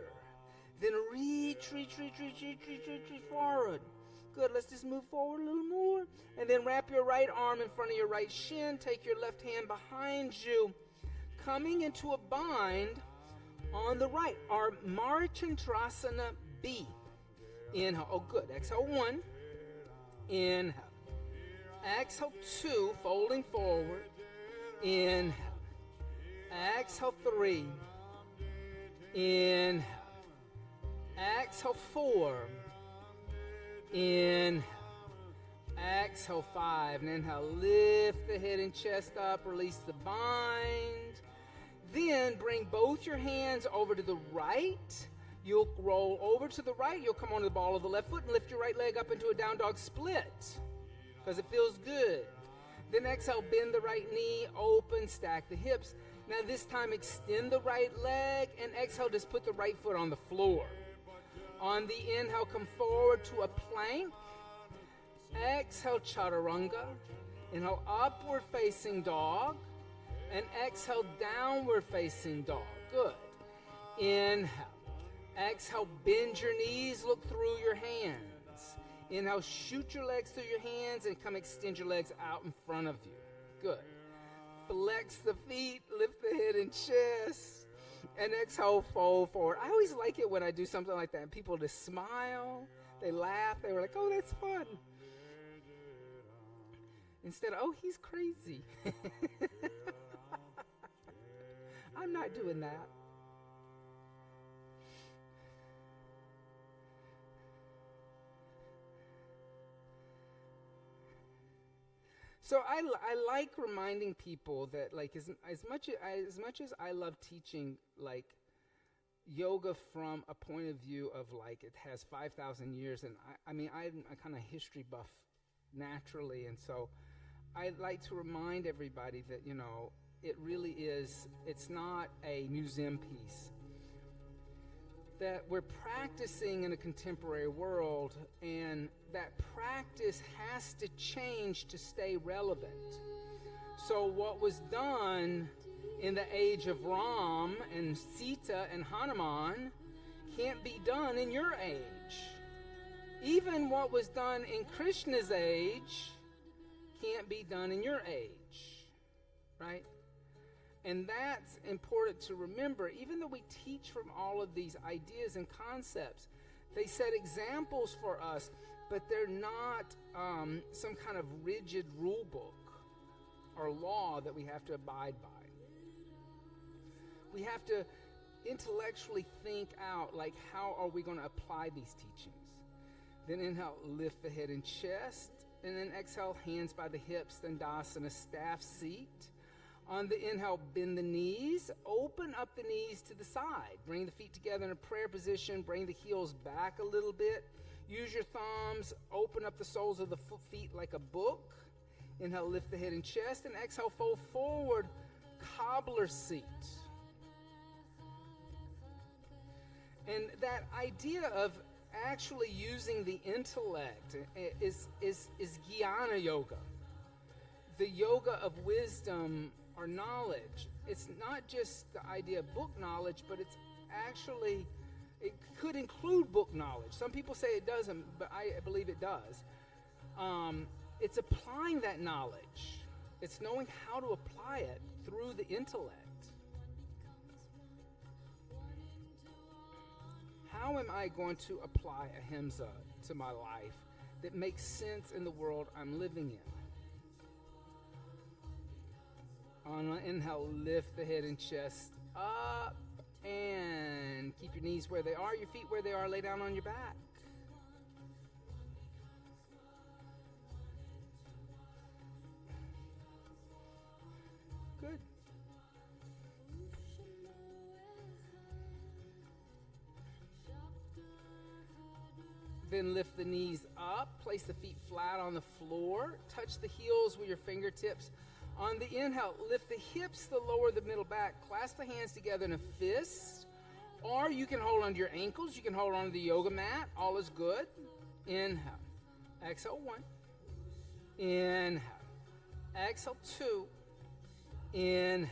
Then reach forward. Good, let's just move forward a little more. And then wrap your right arm in front of your right shin. Take your left hand behind you. Coming into a bind on the right. Our Marichandrasana B. Inhale. Oh, good. Exhale, 1. Inhale. Exhale, 2. Folding forward. Inhale. Exhale, 3. Inhale. Exhale, 4. Inhale. Exhale, 5. And inhale. Lift the head and chest up. Release the bind. Then bring both your hands over to the right. You'll roll over to the right. You'll come onto the ball of the left foot and lift your right leg up into a down dog split because it feels good. Then exhale, bend the right knee, open, stack the hips. Now this time extend the right leg and exhale, just put the right foot on the floor. On the inhale, come forward to a plank. Exhale, chaturanga. Inhale, upward facing dog. And exhale, downward facing dog. Good. Inhale. Exhale, bend your knees, look through your hands. Inhale, shoot your legs through your hands and come extend your legs out in front of you. Good. Flex the feet, lift the head and chest. And exhale, fold forward. I always like it when I do something like that. And people just smile, they laugh, they were like, oh, that's fun. Instead of, oh, he's crazy. I'm not doing that. So I like reminding people that, like, as much as I love teaching, like, yoga from a point of view of, like, it has 5,000 years, and I'm kind of history buff naturally, and so I like to remind everybody that, you know, it really is, it's not a museum piece. That we're practicing in a contemporary world, and that practice has to change to stay relevant. So what was done in the age of Ram and Sita and Hanuman can't be done in your age. Even what was done in Krishna's age can't be done in your age, right? And that's important to remember. Even though we teach from all of these ideas and concepts, they set examples for us, but they're not some kind of rigid rule book or law that we have to abide by. We have to intellectually think out, like, how are we going to apply these teachings? Then inhale, lift the head and chest, and then exhale, hands by the hips, Dandasana, staff seat. On the inhale, bend the knees, open up the knees to the side. Bring the feet together in a prayer position, bring the heels back a little bit. Use your thumbs, open up the soles of the feet like a book. Inhale, lift the head and chest, and exhale, fold forward, cobbler seat. And that idea of actually using the intellect is jnana yoga. The yoga of wisdom or knowledge. It's not just the idea of book knowledge, but it's actually, it could include book knowledge. Some people say it doesn't, but I believe it does. It's applying that knowledge. It's knowing how to apply it through the intellect. How am I going to apply ahimsa to my life that makes sense in the world I'm living in? On an inhale, lift the head and chest up, and keep your knees where they are, your feet where they are. Lay down on your back. Good. Then lift the knees up, place the feet flat on the floor, touch the heels with your fingertips. On the inhale, lift the hips, the lower, the middle back, clasp the hands together in a fist, or you can hold onto your ankles, you can hold onto the yoga mat, all is good. Inhale, exhale 1, inhale, exhale 2, inhale,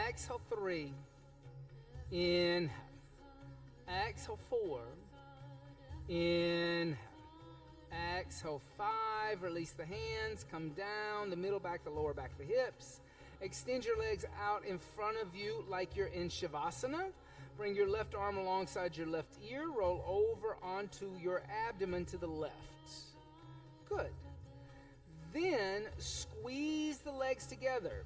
exhale 3, inhale, exhale 4, inhale, exhale 5, release the hands, come down, the middle back, the lower back, the hips. Extend your legs out in front of you like you're in Shavasana. Bring your left arm alongside your left ear, roll over onto your abdomen to the left. Good. Then squeeze the legs together.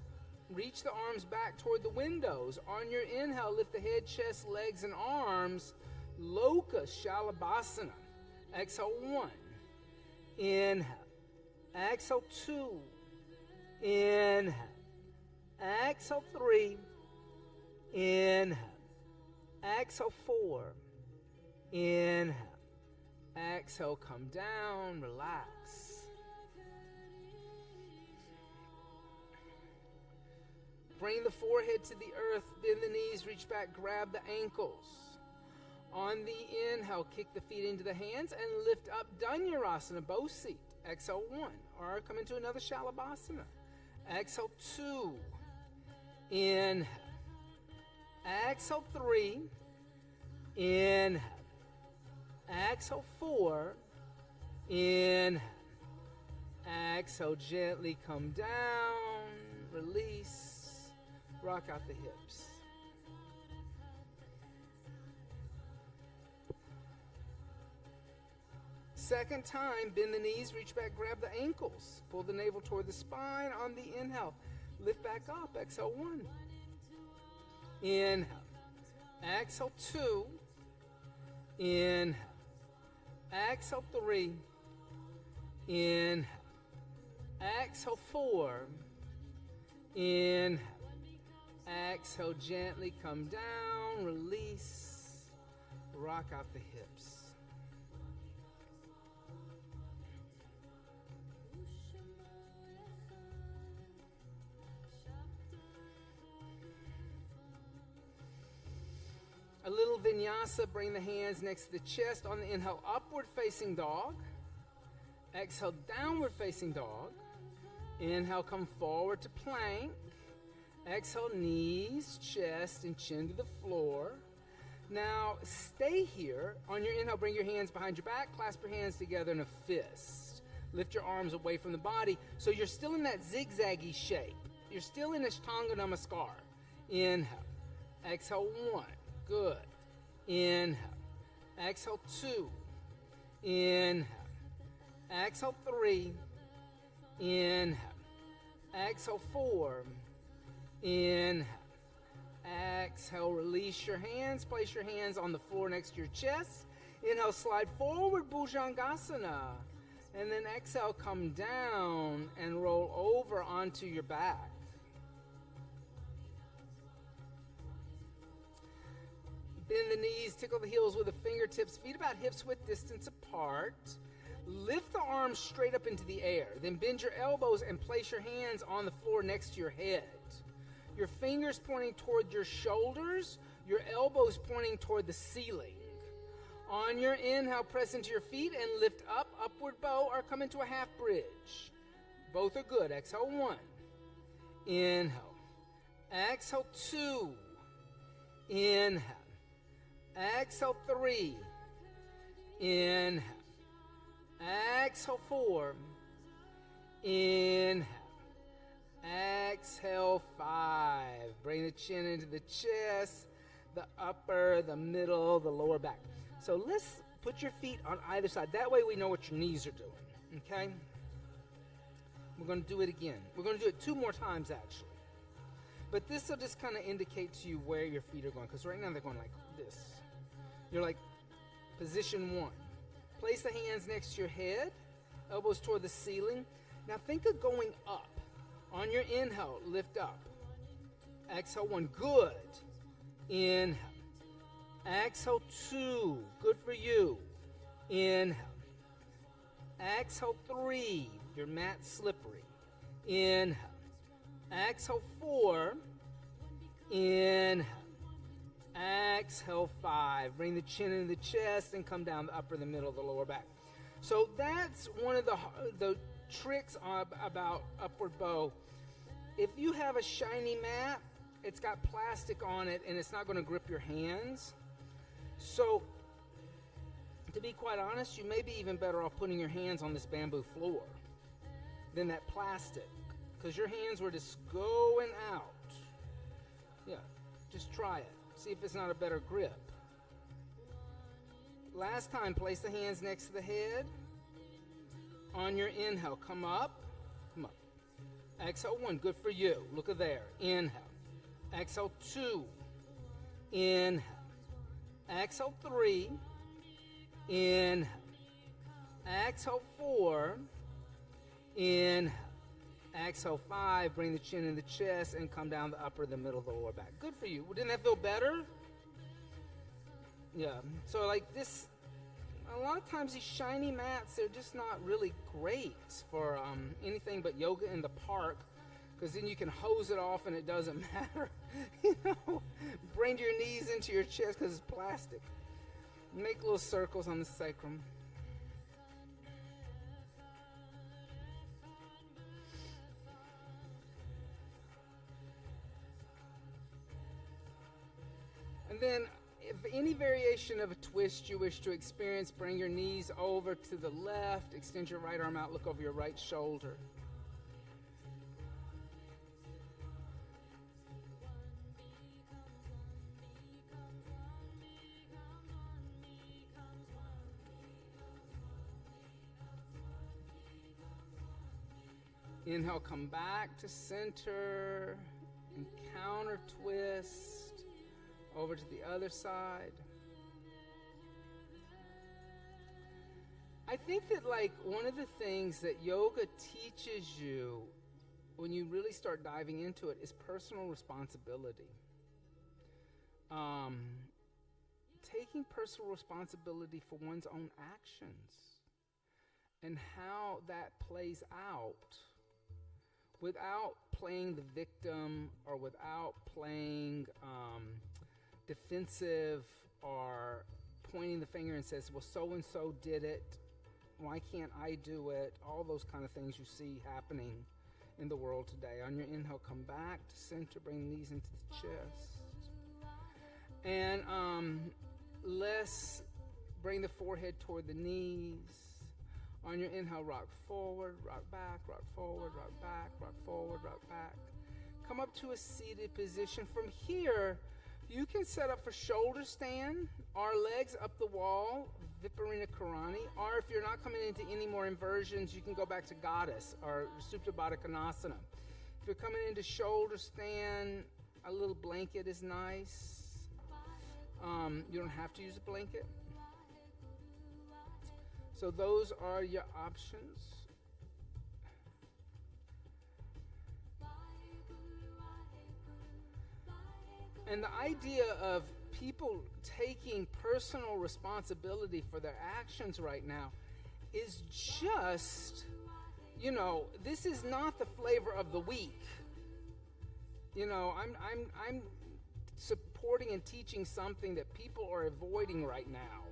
Reach the arms back toward the windows. On your inhale, lift the head, chest, legs, and arms. Loka Shalabhasana. Exhale 1. Inhale. Exhale 2. Inhale. Exhale 3. Inhale. Exhale 4. Inhale. Exhale, come down, relax. Bring the forehead to the earth, bend the knees, reach back, grab the ankles. On the inhale, kick the feet into the hands and lift up Dhanurasana, bow seat. Exhale 1, or come into another Shalabhasana. Exhale 2, inhale. Exhale 3, inhale. Exhale 4, inhale. Exhale, gently come down, release, rock out the hips. Second time, bend the knees, reach back, grab the ankles. Pull the navel toward the spine. On the inhale, lift back up. Exhale 1. Inhale. Exhale 2. Inhale. Exhale 3. Inhale. Exhale 4. Inhale. Exhale, gently come down, release, rock out the hips. A little vinyasa, bring the hands next to the chest. On the inhale, upward facing dog. Exhale, downward facing dog. Inhale, come forward to plank. Exhale, knees, chest, and chin to the floor. Now, stay here. On your inhale, bring your hands behind your back. Clasp your hands together in a fist. Lift your arms away from the body. So you're still in that zigzaggy shape. You're still in Ashtanga Namaskar. Inhale. Exhale, 1. Good. Inhale. Exhale, 2. Inhale. Exhale, 3. Inhale. Exhale, 4. Inhale. Exhale, release your hands. Place your hands on the floor next to your chest. Inhale, slide forward, Bhujangasana. And then exhale, come down and roll over onto your back. Bend the knees, tickle the heels with the fingertips, feet about hips width distance apart. Lift the arms straight up into the air. Then bend your elbows and place your hands on the floor next to your head. Your fingers pointing toward your shoulders, your elbows pointing toward the ceiling. On your inhale, press into your feet and lift up, upward bow, or come into a half bridge. Both are good. Exhale 1. Inhale. Exhale 2. Inhale. Exhale, 3. Inhale. Exhale, 4. Inhale. Exhale, 5. Bring the chin into the chest, the upper, the middle, the lower back. So let's put your feet on either side. That way we know what your knees are doing, okay? We're going to do it again. We're going to do it 2 more times, actually. But this will just kind of indicate to you where your feet are going, because right now they're going like this. You're like position 1. Place the hands next to your head, elbows toward the ceiling. Now think of going up. On your inhale, lift up. Exhale, 1. Good. Inhale. Exhale, 2. Good for you. Inhale. Exhale, 3. Your mat's slippery. Inhale. Exhale, 4. Inhale. Exhale, 5. Bring the chin into the chest and come down the upper, the middle, the lower back. So that's one of the tricks about upward bow. If you have a shiny mat, it's got plastic on it and it's not going to grip your hands. So to be quite honest, you may be even better off putting your hands on this bamboo floor than that plastic, because your hands were just going out. Yeah, just try it. See if it's not a better grip. Last time, place the hands next to the head. On your inhale, come up. Come up. Exhale, 1. Good for you. Look at there. Inhale. Exhale, 2. Inhale. Exhale, 3. Inhale. Exhale, 4. Inhale. Exhale, 5. Bring the chin in the chest and come down the upper, the middle, the lower back. Good for you. Well, didn't that feel better? Yeah. So like this, a lot of times these shiny mats, they're just not really great for anything but yoga in the park, because then you can hose it off and it doesn't matter. You know, bring your knees into your chest because it's plastic. Make little circles on the sacrum. And then, if any variation of a twist you wish to experience, bring your knees over to the left, extend your right arm out, look over your right shoulder. Inhale, come back to center and counter twist. Over to the other side. I think that like one of the things that yoga teaches you when you really start diving into it is personal responsibility. Taking personal responsibility for one's own actions and how that plays out without playing the victim or without playing defensive or pointing the finger and says, well, so-and-so did it, why can't I do it? All those kind of things you see happening in the world today. On your inhale, come back to center, bring the knees into the chest. And let's bring the forehead toward the knees. On your inhale, rock forward, rock back, rock forward, rock back, rock forward, rock back. Come up to a seated position. From here, you can set up for shoulder stand, or legs up the wall, Viparita Karani, or if you're not coming into any more inversions, you can go back to Goddess or Supta Baddha Konasana. If you're coming into shoulder stand, a little blanket is nice. You don't have to use a blanket. So those are your options. And the idea of people taking personal responsibility for their actions right now is just, you know, this is not the flavor of the week. You know, I'm supporting and teaching something that people are avoiding right now.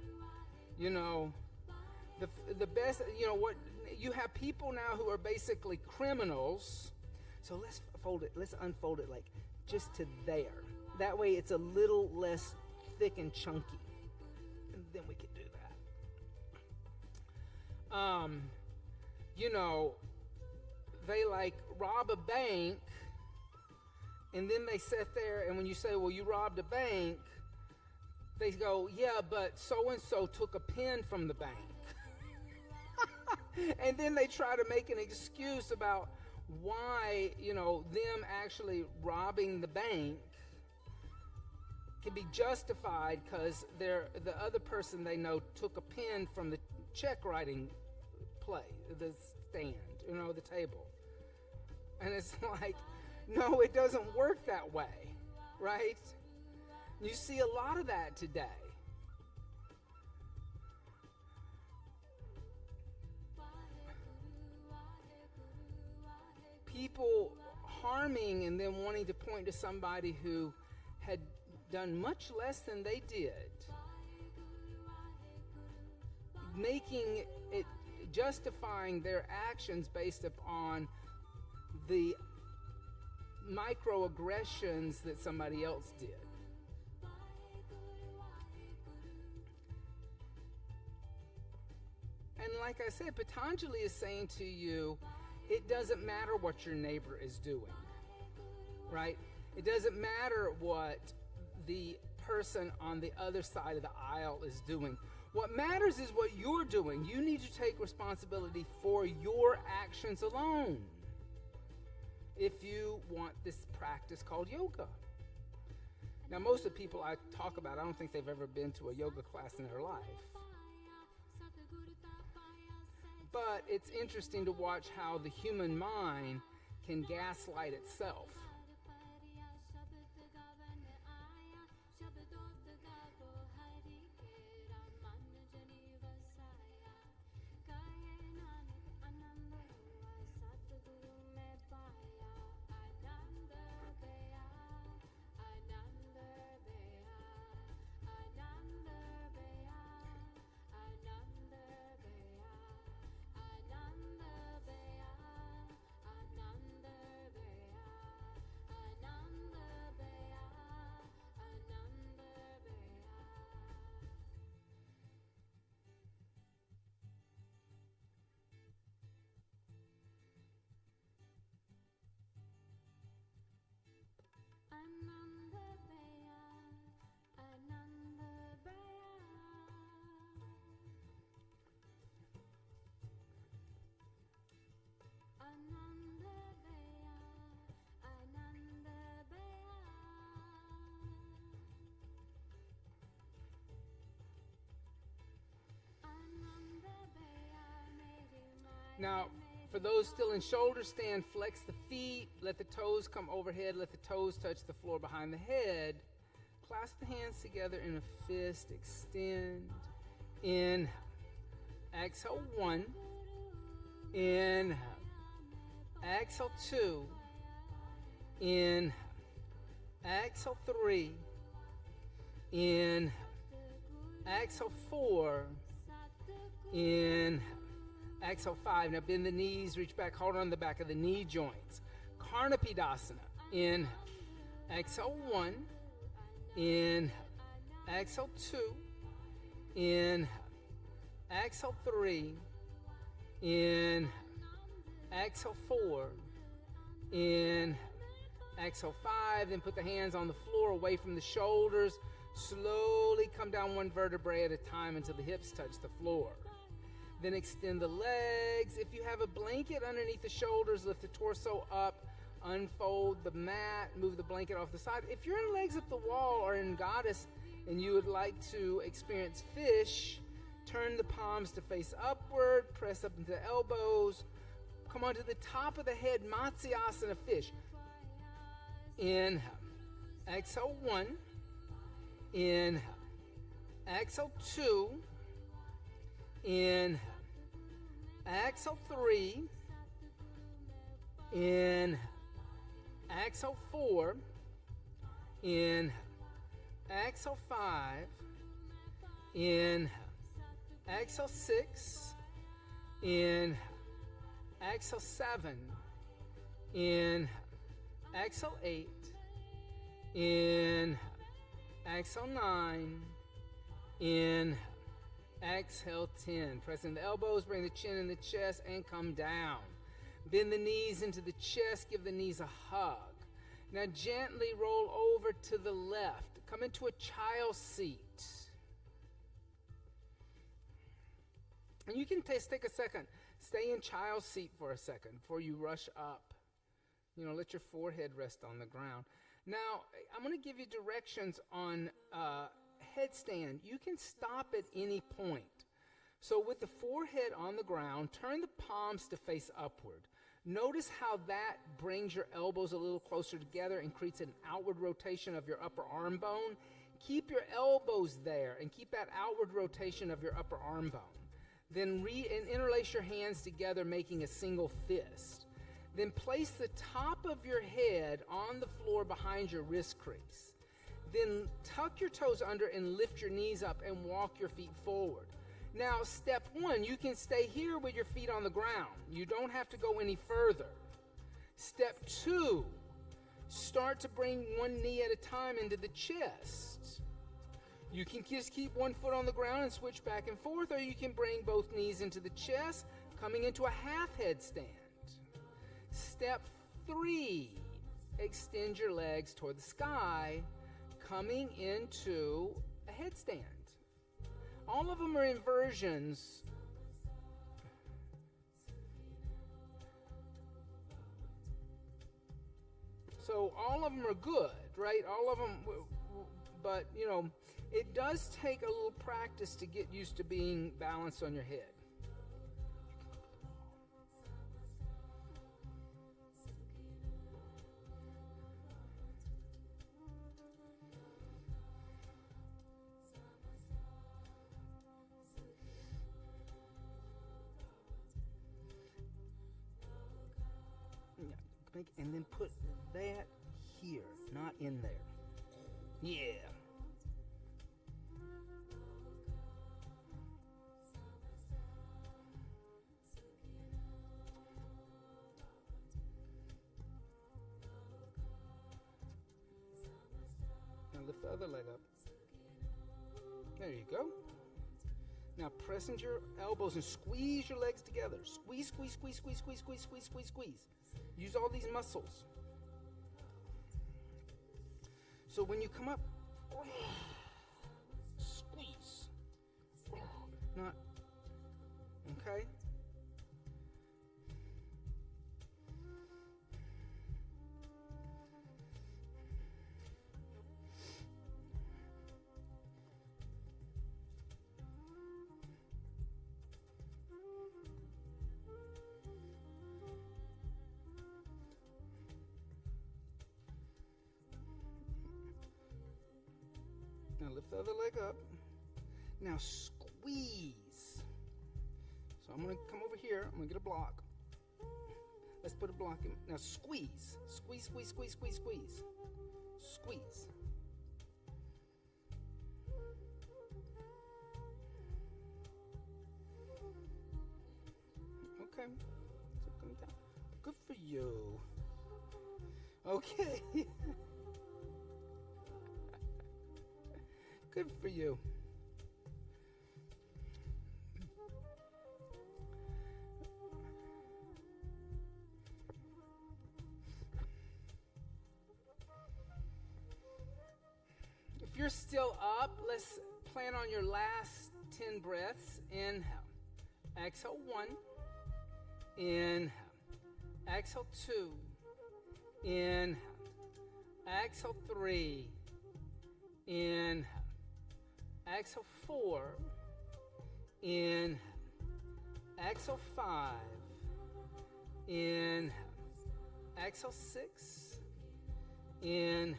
You know, the best, you know, what you have people now who are basically criminals. So let's unfold it like just to there. That way it's a little less thick and chunky. then we can do that. You know, they like rob a bank, and then they sit there, and when you say, well, you robbed a bank, they go, yeah, but so-and-so took a pen from the bank. And then they try to make an excuse about why, you know, them actually robbing the bank can be justified because the other person they know took a pen from the check writing the stand, you know, the table. And it's like, no, it doesn't work that way, right? You see a lot of that today. People harming and then wanting to point to somebody who had done much less than they did, making it, justifying their actions based upon the microaggressions that somebody else did. And like I said, Patanjali is saying to you, it doesn't matter what your neighbor is doing, right? It doesn't matter what the person on the other side of the aisle is doing. What matters is what you're doing. You need to take responsibility for your actions alone if you want this practice called yoga. Now, most of the people I talk about, I don't think they've ever been to a yoga class in their life. But it's interesting to watch how the human mind can gaslight itself. Now, for those still in shoulder stand, flex the feet, let the toes come overhead, let the toes touch the floor behind the head. Clasp the hands together in a fist, extend, inhale. Exhale, 1, inhale. Exhale, 2, inhale. Exhale, 3, inhale. Exhale, 4, inhale. Exhale, 5. Now bend the knees, reach back, hold on the back of the knee joints. Karnapidasana. Inhale. Exhale, 1. Inhale. Exhale, 2. Inhale. Exhale, 3. Inhale. Exhale, 4. Inhale. Exhale, 5. Then put the hands on the floor away from the shoulders. Slowly come down one vertebrae at a time until the hips touch the floor. Then extend the legs. If you have a blanket underneath the shoulders, lift the torso up, unfold the mat, move the blanket off the side. If you're in legs up the wall or in goddess and you would like to experience fish, turn the palms to face upward, press up into the elbows. Come onto the top of the head, Matsyasana fish. Inhale. Exhale, 1. Inhale. Exhale, 2. Inhale. Exhale, 3. Inhale. Exhale, 4. Inhale. Exhale, 5. Inhale. Exhale, 6. Inhale. Exhale, 7. Inhale. Exhale, 8. Inhale. Exhale, 9. Inhale. Exhale, 10. Pressing the elbows, bring the chin in the chest, and come down. Bend the knees into the chest, give the knees a hug. Now gently roll over to the left. Come into a child's seat. And you can take a second. Stay in child's seat for a second before you rush up. Let your forehead rest on the ground. Now, I'm going to give you directions on headstand. You can stop at any point. So with the forehead on the ground, turn the palms to face upward. Notice how that brings your elbows a little closer together and creates an outward rotation of your upper arm bone. Keep your elbows there and keep that outward rotation of your upper arm bone. Then interlace your hands together, making a single fist. Then place the top of your head on the floor behind your wrist crease. Then tuck your toes under and lift your knees up and walk your feet forward. Now, step 1, you can stay here with your feet on the ground. You don't have to go any further. Step 2, start to bring one knee at a time into the chest. You can just keep one foot on the ground and switch back and forth, or you can bring both knees into the chest, coming into a half headstand. Step 3, extend your legs toward the sky, coming into a headstand. All of them are inversions. So all of them are good, right? All of them, but it does take a little practice to get used to being balanced on your head. And then put that here, not in there. Yeah. Now lift the other leg up. There you go. Now press into your elbows and squeeze your legs together. Squeeze, squeeze, squeeze, squeeze, squeeze, squeeze, squeeze, squeeze, squeeze. Use all these muscles. So when you come up, squeeze. Not, okay? Now lift the other leg up. Now squeeze. So I'm going to come over here. I'm going to get a block. Let's put a block in. Now squeeze. Squeeze, squeeze, squeeze, squeeze, squeeze. Squeeze. Okay. So come down. Good for you. Okay. Good for you. If you're still up, let's plan on your last 10 breaths. Inhale. Exhale 1. Inhale. Exhale 2. Inhale. Exhale 3. Inhale. Exhale 4. Inhale. Exhale 5. Inhale. Exhale 6. Inhale.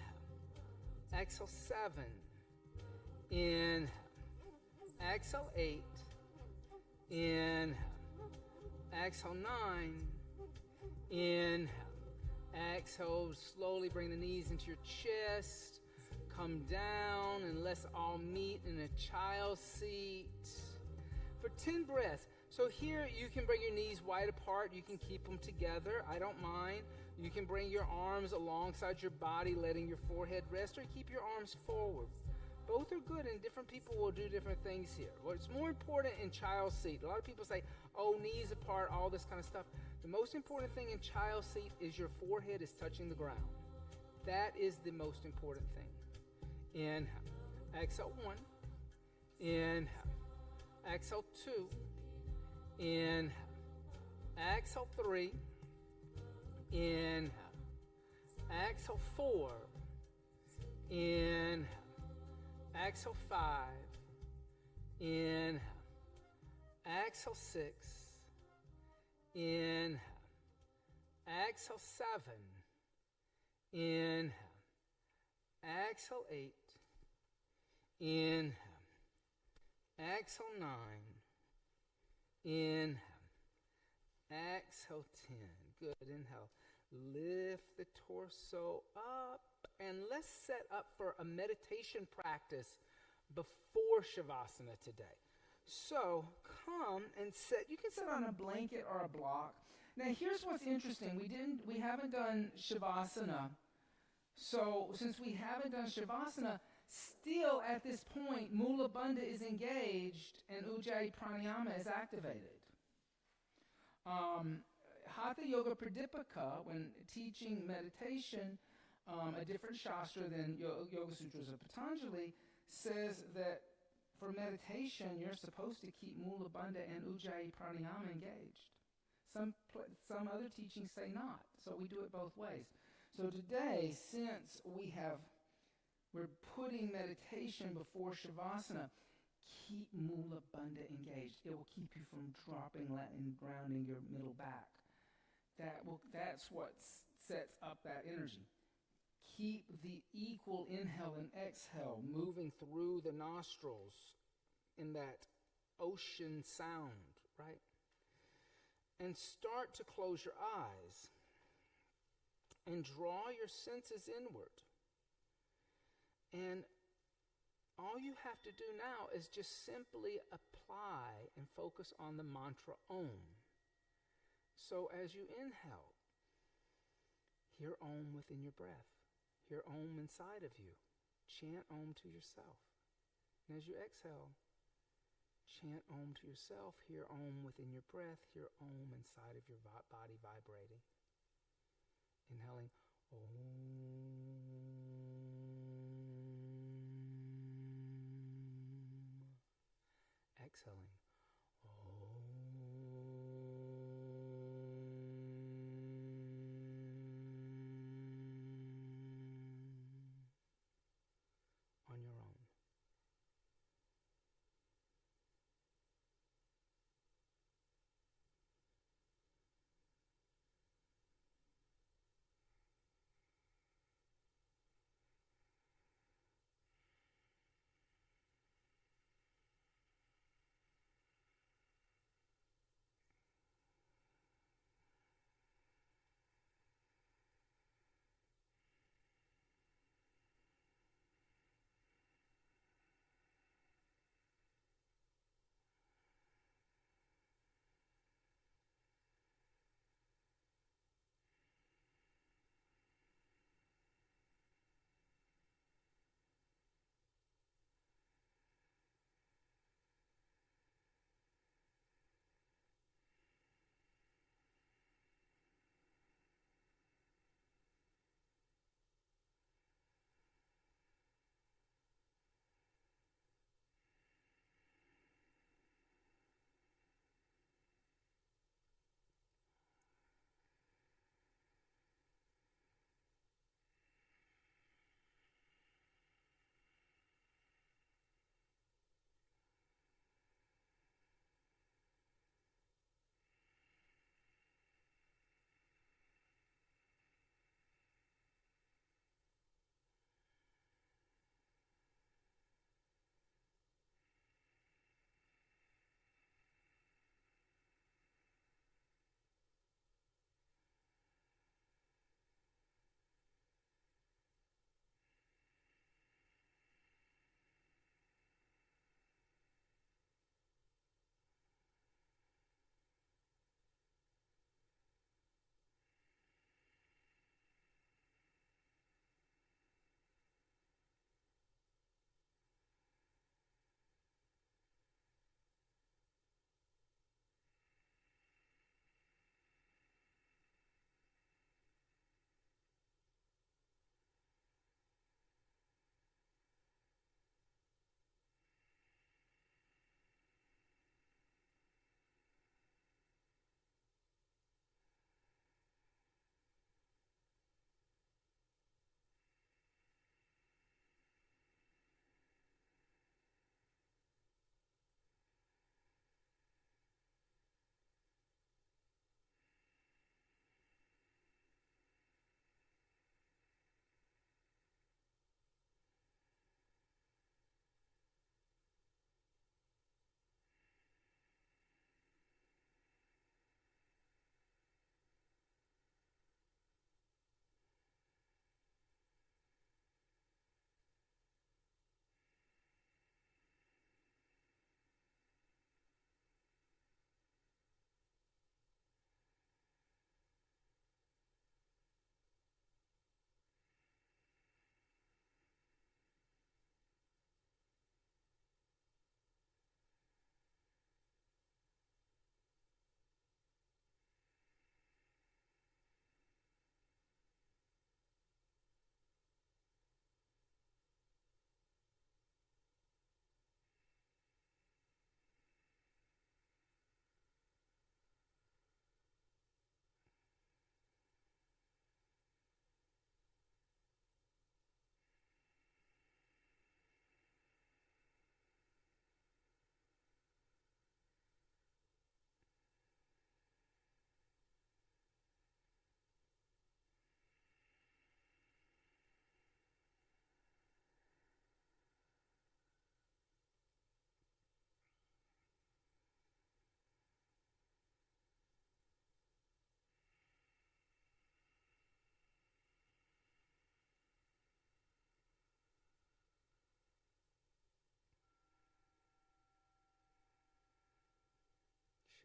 Exhale 7. Inhale. Exhale 8. Inhale. Exhale 9. Inhale. Exhale, slowly bring the knees into your chest. Come down and let's all meet in a child's seat for 10 breaths. So here you can bring your knees wide apart. You can keep them together. I don't mind. You can bring your arms alongside your body, letting your forehead rest, or keep your arms forward. Both are good, and different people will do different things here. What's more important in child seat, a lot of people say, oh, knees apart, all this kind of stuff. The most important thing in child seat is your forehead is touching the ground. That is the most important thing. Inhale. Exhale 1. Inhale. Exhale 2. Inhale. Exhale 3. Inhale. Exhale 4. Inhale. Exhale 5. Inhale. Exhale 6. Inhale. Exhale 7. Inhale. Exhale 8. Inhale. Exhale 9. Inhale. Exhale 10. Good. Inhale. Lift the torso up. And let's set up for a meditation practice before Shavasana today. So come and sit. You can sit on a blanket or a block. Now here's what's interesting. We haven't done Shavasana. So since we haven't done Shavasana, still at this point, Mula Bandha is engaged and Ujjayi Pranayama is activated. Hatha Yoga Pradipika, when teaching meditation, a different shastra than Yoga Sutras of Patanjali, says that for meditation, you're supposed to keep Mula Bandha and Ujjayi Pranayama engaged. Some other teachings say not, so we do it both ways. So today, since we're putting meditation before Shavasana, keep Mula Bandha engaged. It will keep you from dropping and grounding your middle back. That's what sets up that energy. Keep the equal inhale and exhale moving through the nostrils in that ocean sound, right? And start to close your eyes and draw your senses inward. And all you have to do now is just simply apply and focus on the mantra Om. So as you inhale, hear Om within your breath. Hear Om inside of you. Chant Om to yourself. And as you exhale, chant Om to yourself. Hear Om within your breath. Hear Om inside of your body vibrating. Inhaling Om. Exhaling on your own.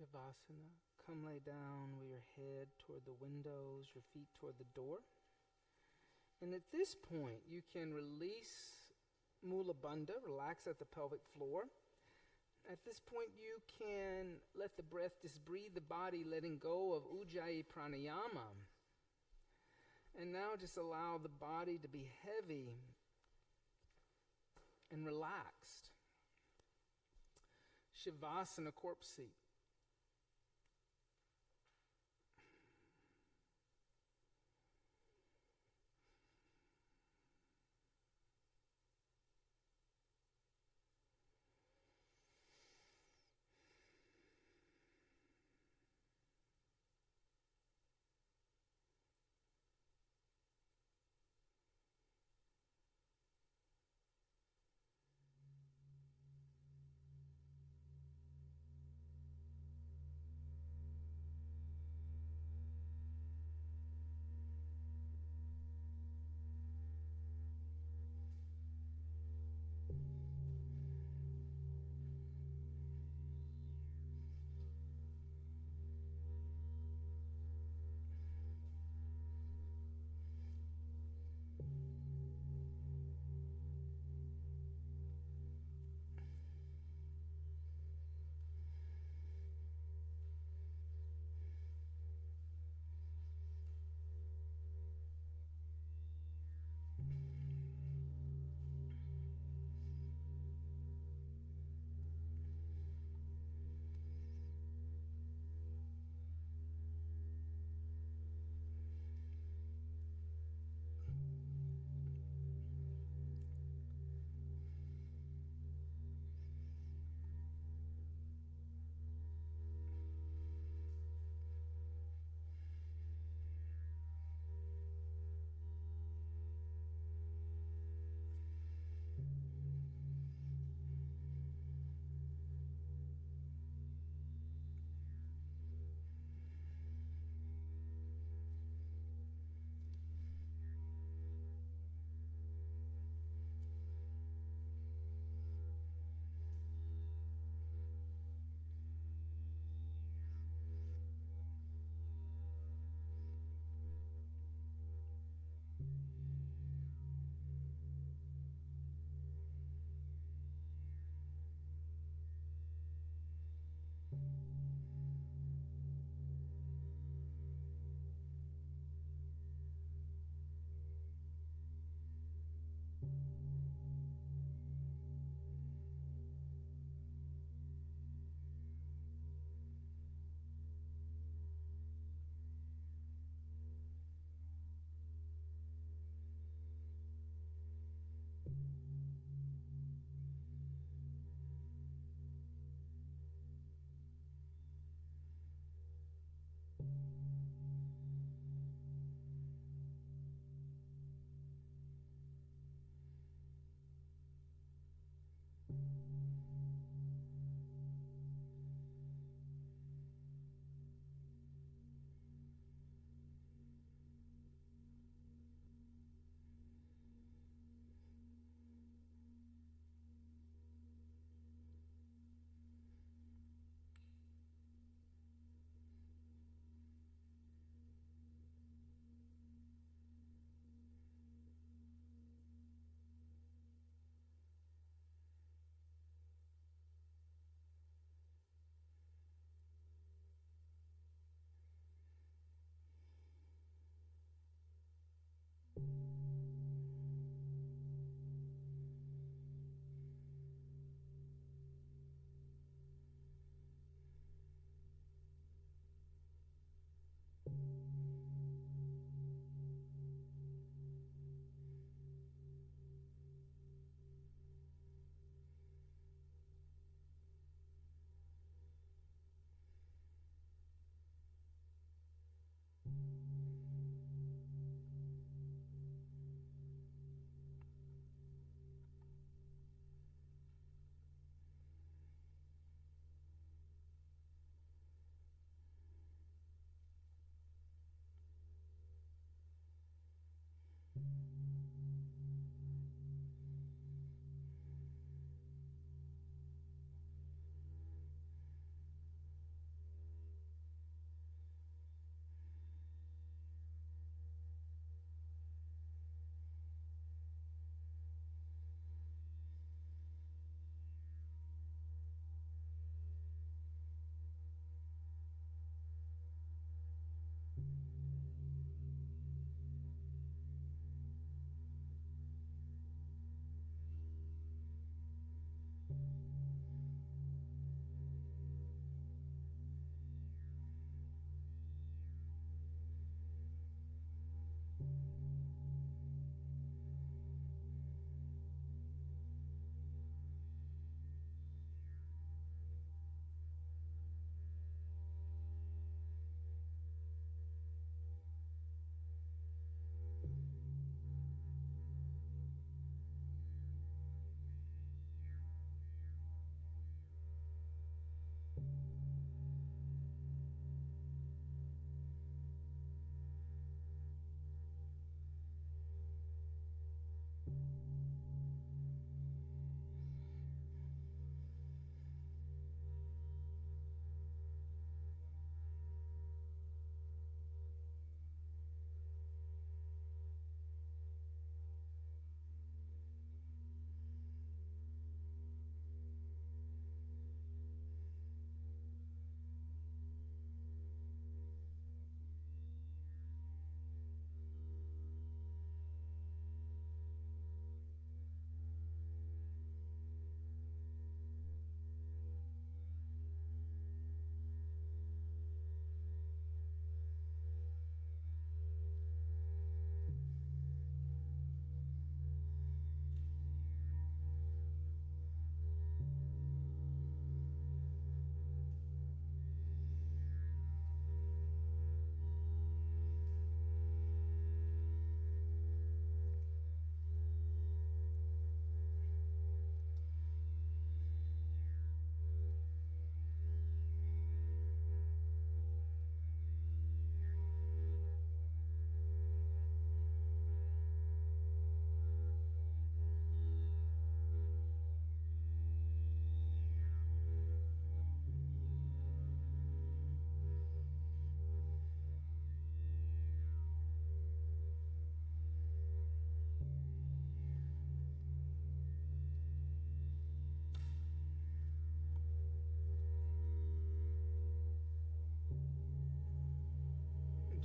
Shavasana. Come lay down with your head toward the windows, your feet toward the door. And at this point, you can release Mula Bandha, relax at the pelvic floor. At this point, you can let the breath just breathe the body, letting go of Ujjayi Pranayama. And now just allow the body to be heavy and relaxed. Shavasana, corpse seat.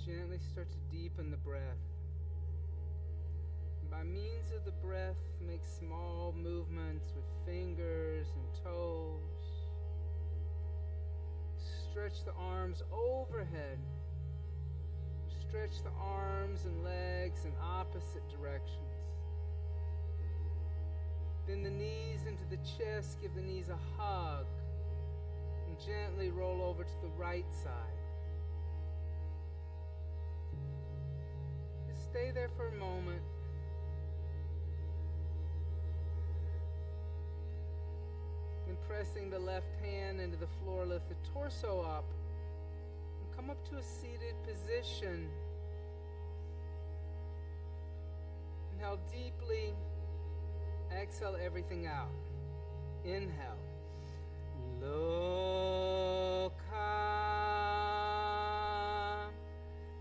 Gently start to deepen the breath. By means of the breath, make small movements with fingers and toes. Stretch the arms overhead. Stretch the arms and legs in opposite directions. Bend the knees into the chest, give the knees a hug, and gently roll over to the right side. Just stay there for a moment. Then pressing the left hand into the floor, lift the torso up and come up to a seated position. Inhale deeply. Exhale everything out. Inhale. Loka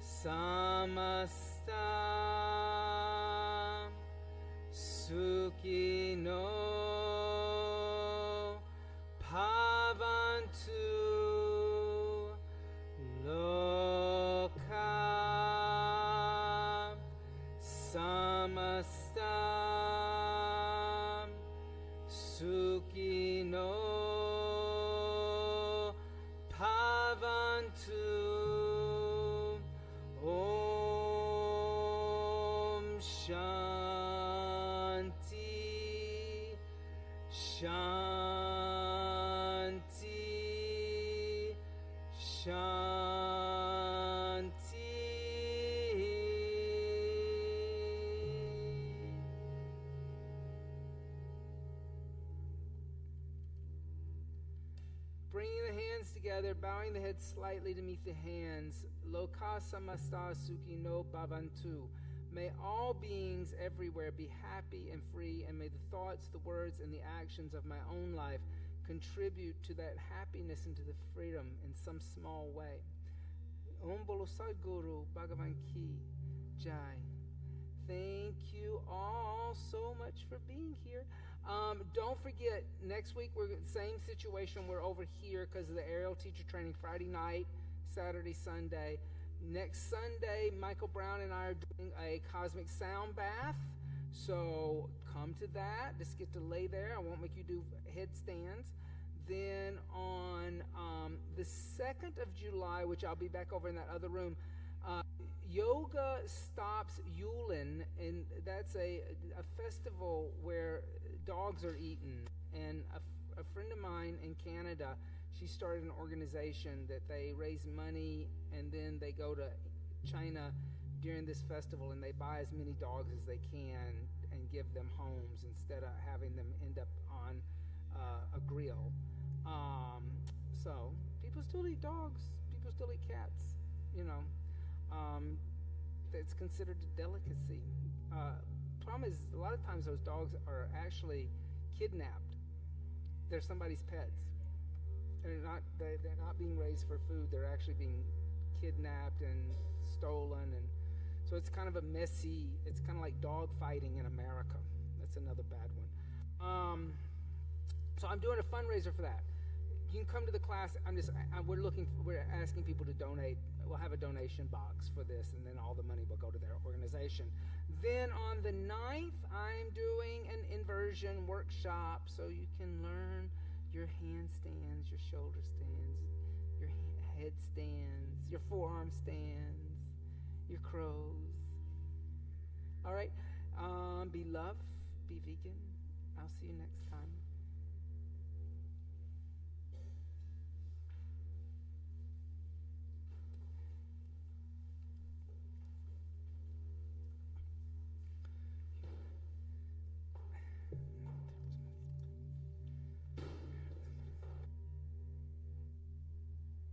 samasta sukhino bhavantu. Loka samasta sukhino bhavantu. Om Shanti Shanti Shanti. Bringing the hands together, bowing the head slightly to meet the hands. Loka samasta sukhino bhavantu. May all beings everywhere be happy and free, and may the thoughts, the words, and the actions of my own life contribute to that happiness and to the freedom in some small way. Om Bolo Sadguru Bhagavan Ki Jai. Thank you all so much for being here. Don't forget, next week we're same situation. We're over here because of the aerial teacher training Friday night, Saturday, Sunday. Next Sunday, Michael Brown and I are doing a cosmic sound bath. So come to that. Just get to lay there. I won't make you do headstands. Then on the 2nd of July, which I'll be back over in that other room, Yoga Stops Yulin, and that's a festival where dogs are eaten. And a friend of mine in Canada, she started an organization that they raise money and then they go to China during this festival and they buy as many dogs as they can and give them homes instead of having them end up on a grill. So people still eat dogs, people still eat cats, you know. It's considered a delicacy. Problem is, a lot of times those dogs are actually kidnapped. They're somebody's pets. They're not being raised for food. They're actually being kidnapped and stolen, and so it's kind of a messy. It's kind of like dog fighting in America. That's another bad one. So I'm doing a fundraiser for that. You can come to the class. We're asking people to donate. We'll have a donation box for this, and then all the money will go to their organization. Then on the 9th, I'm doing an inversion workshop, so you can learn your handstands, your shoulder stands, your head stands, your forearm stands, your crows. All right. Be loved, be vegan. I'll see you next time.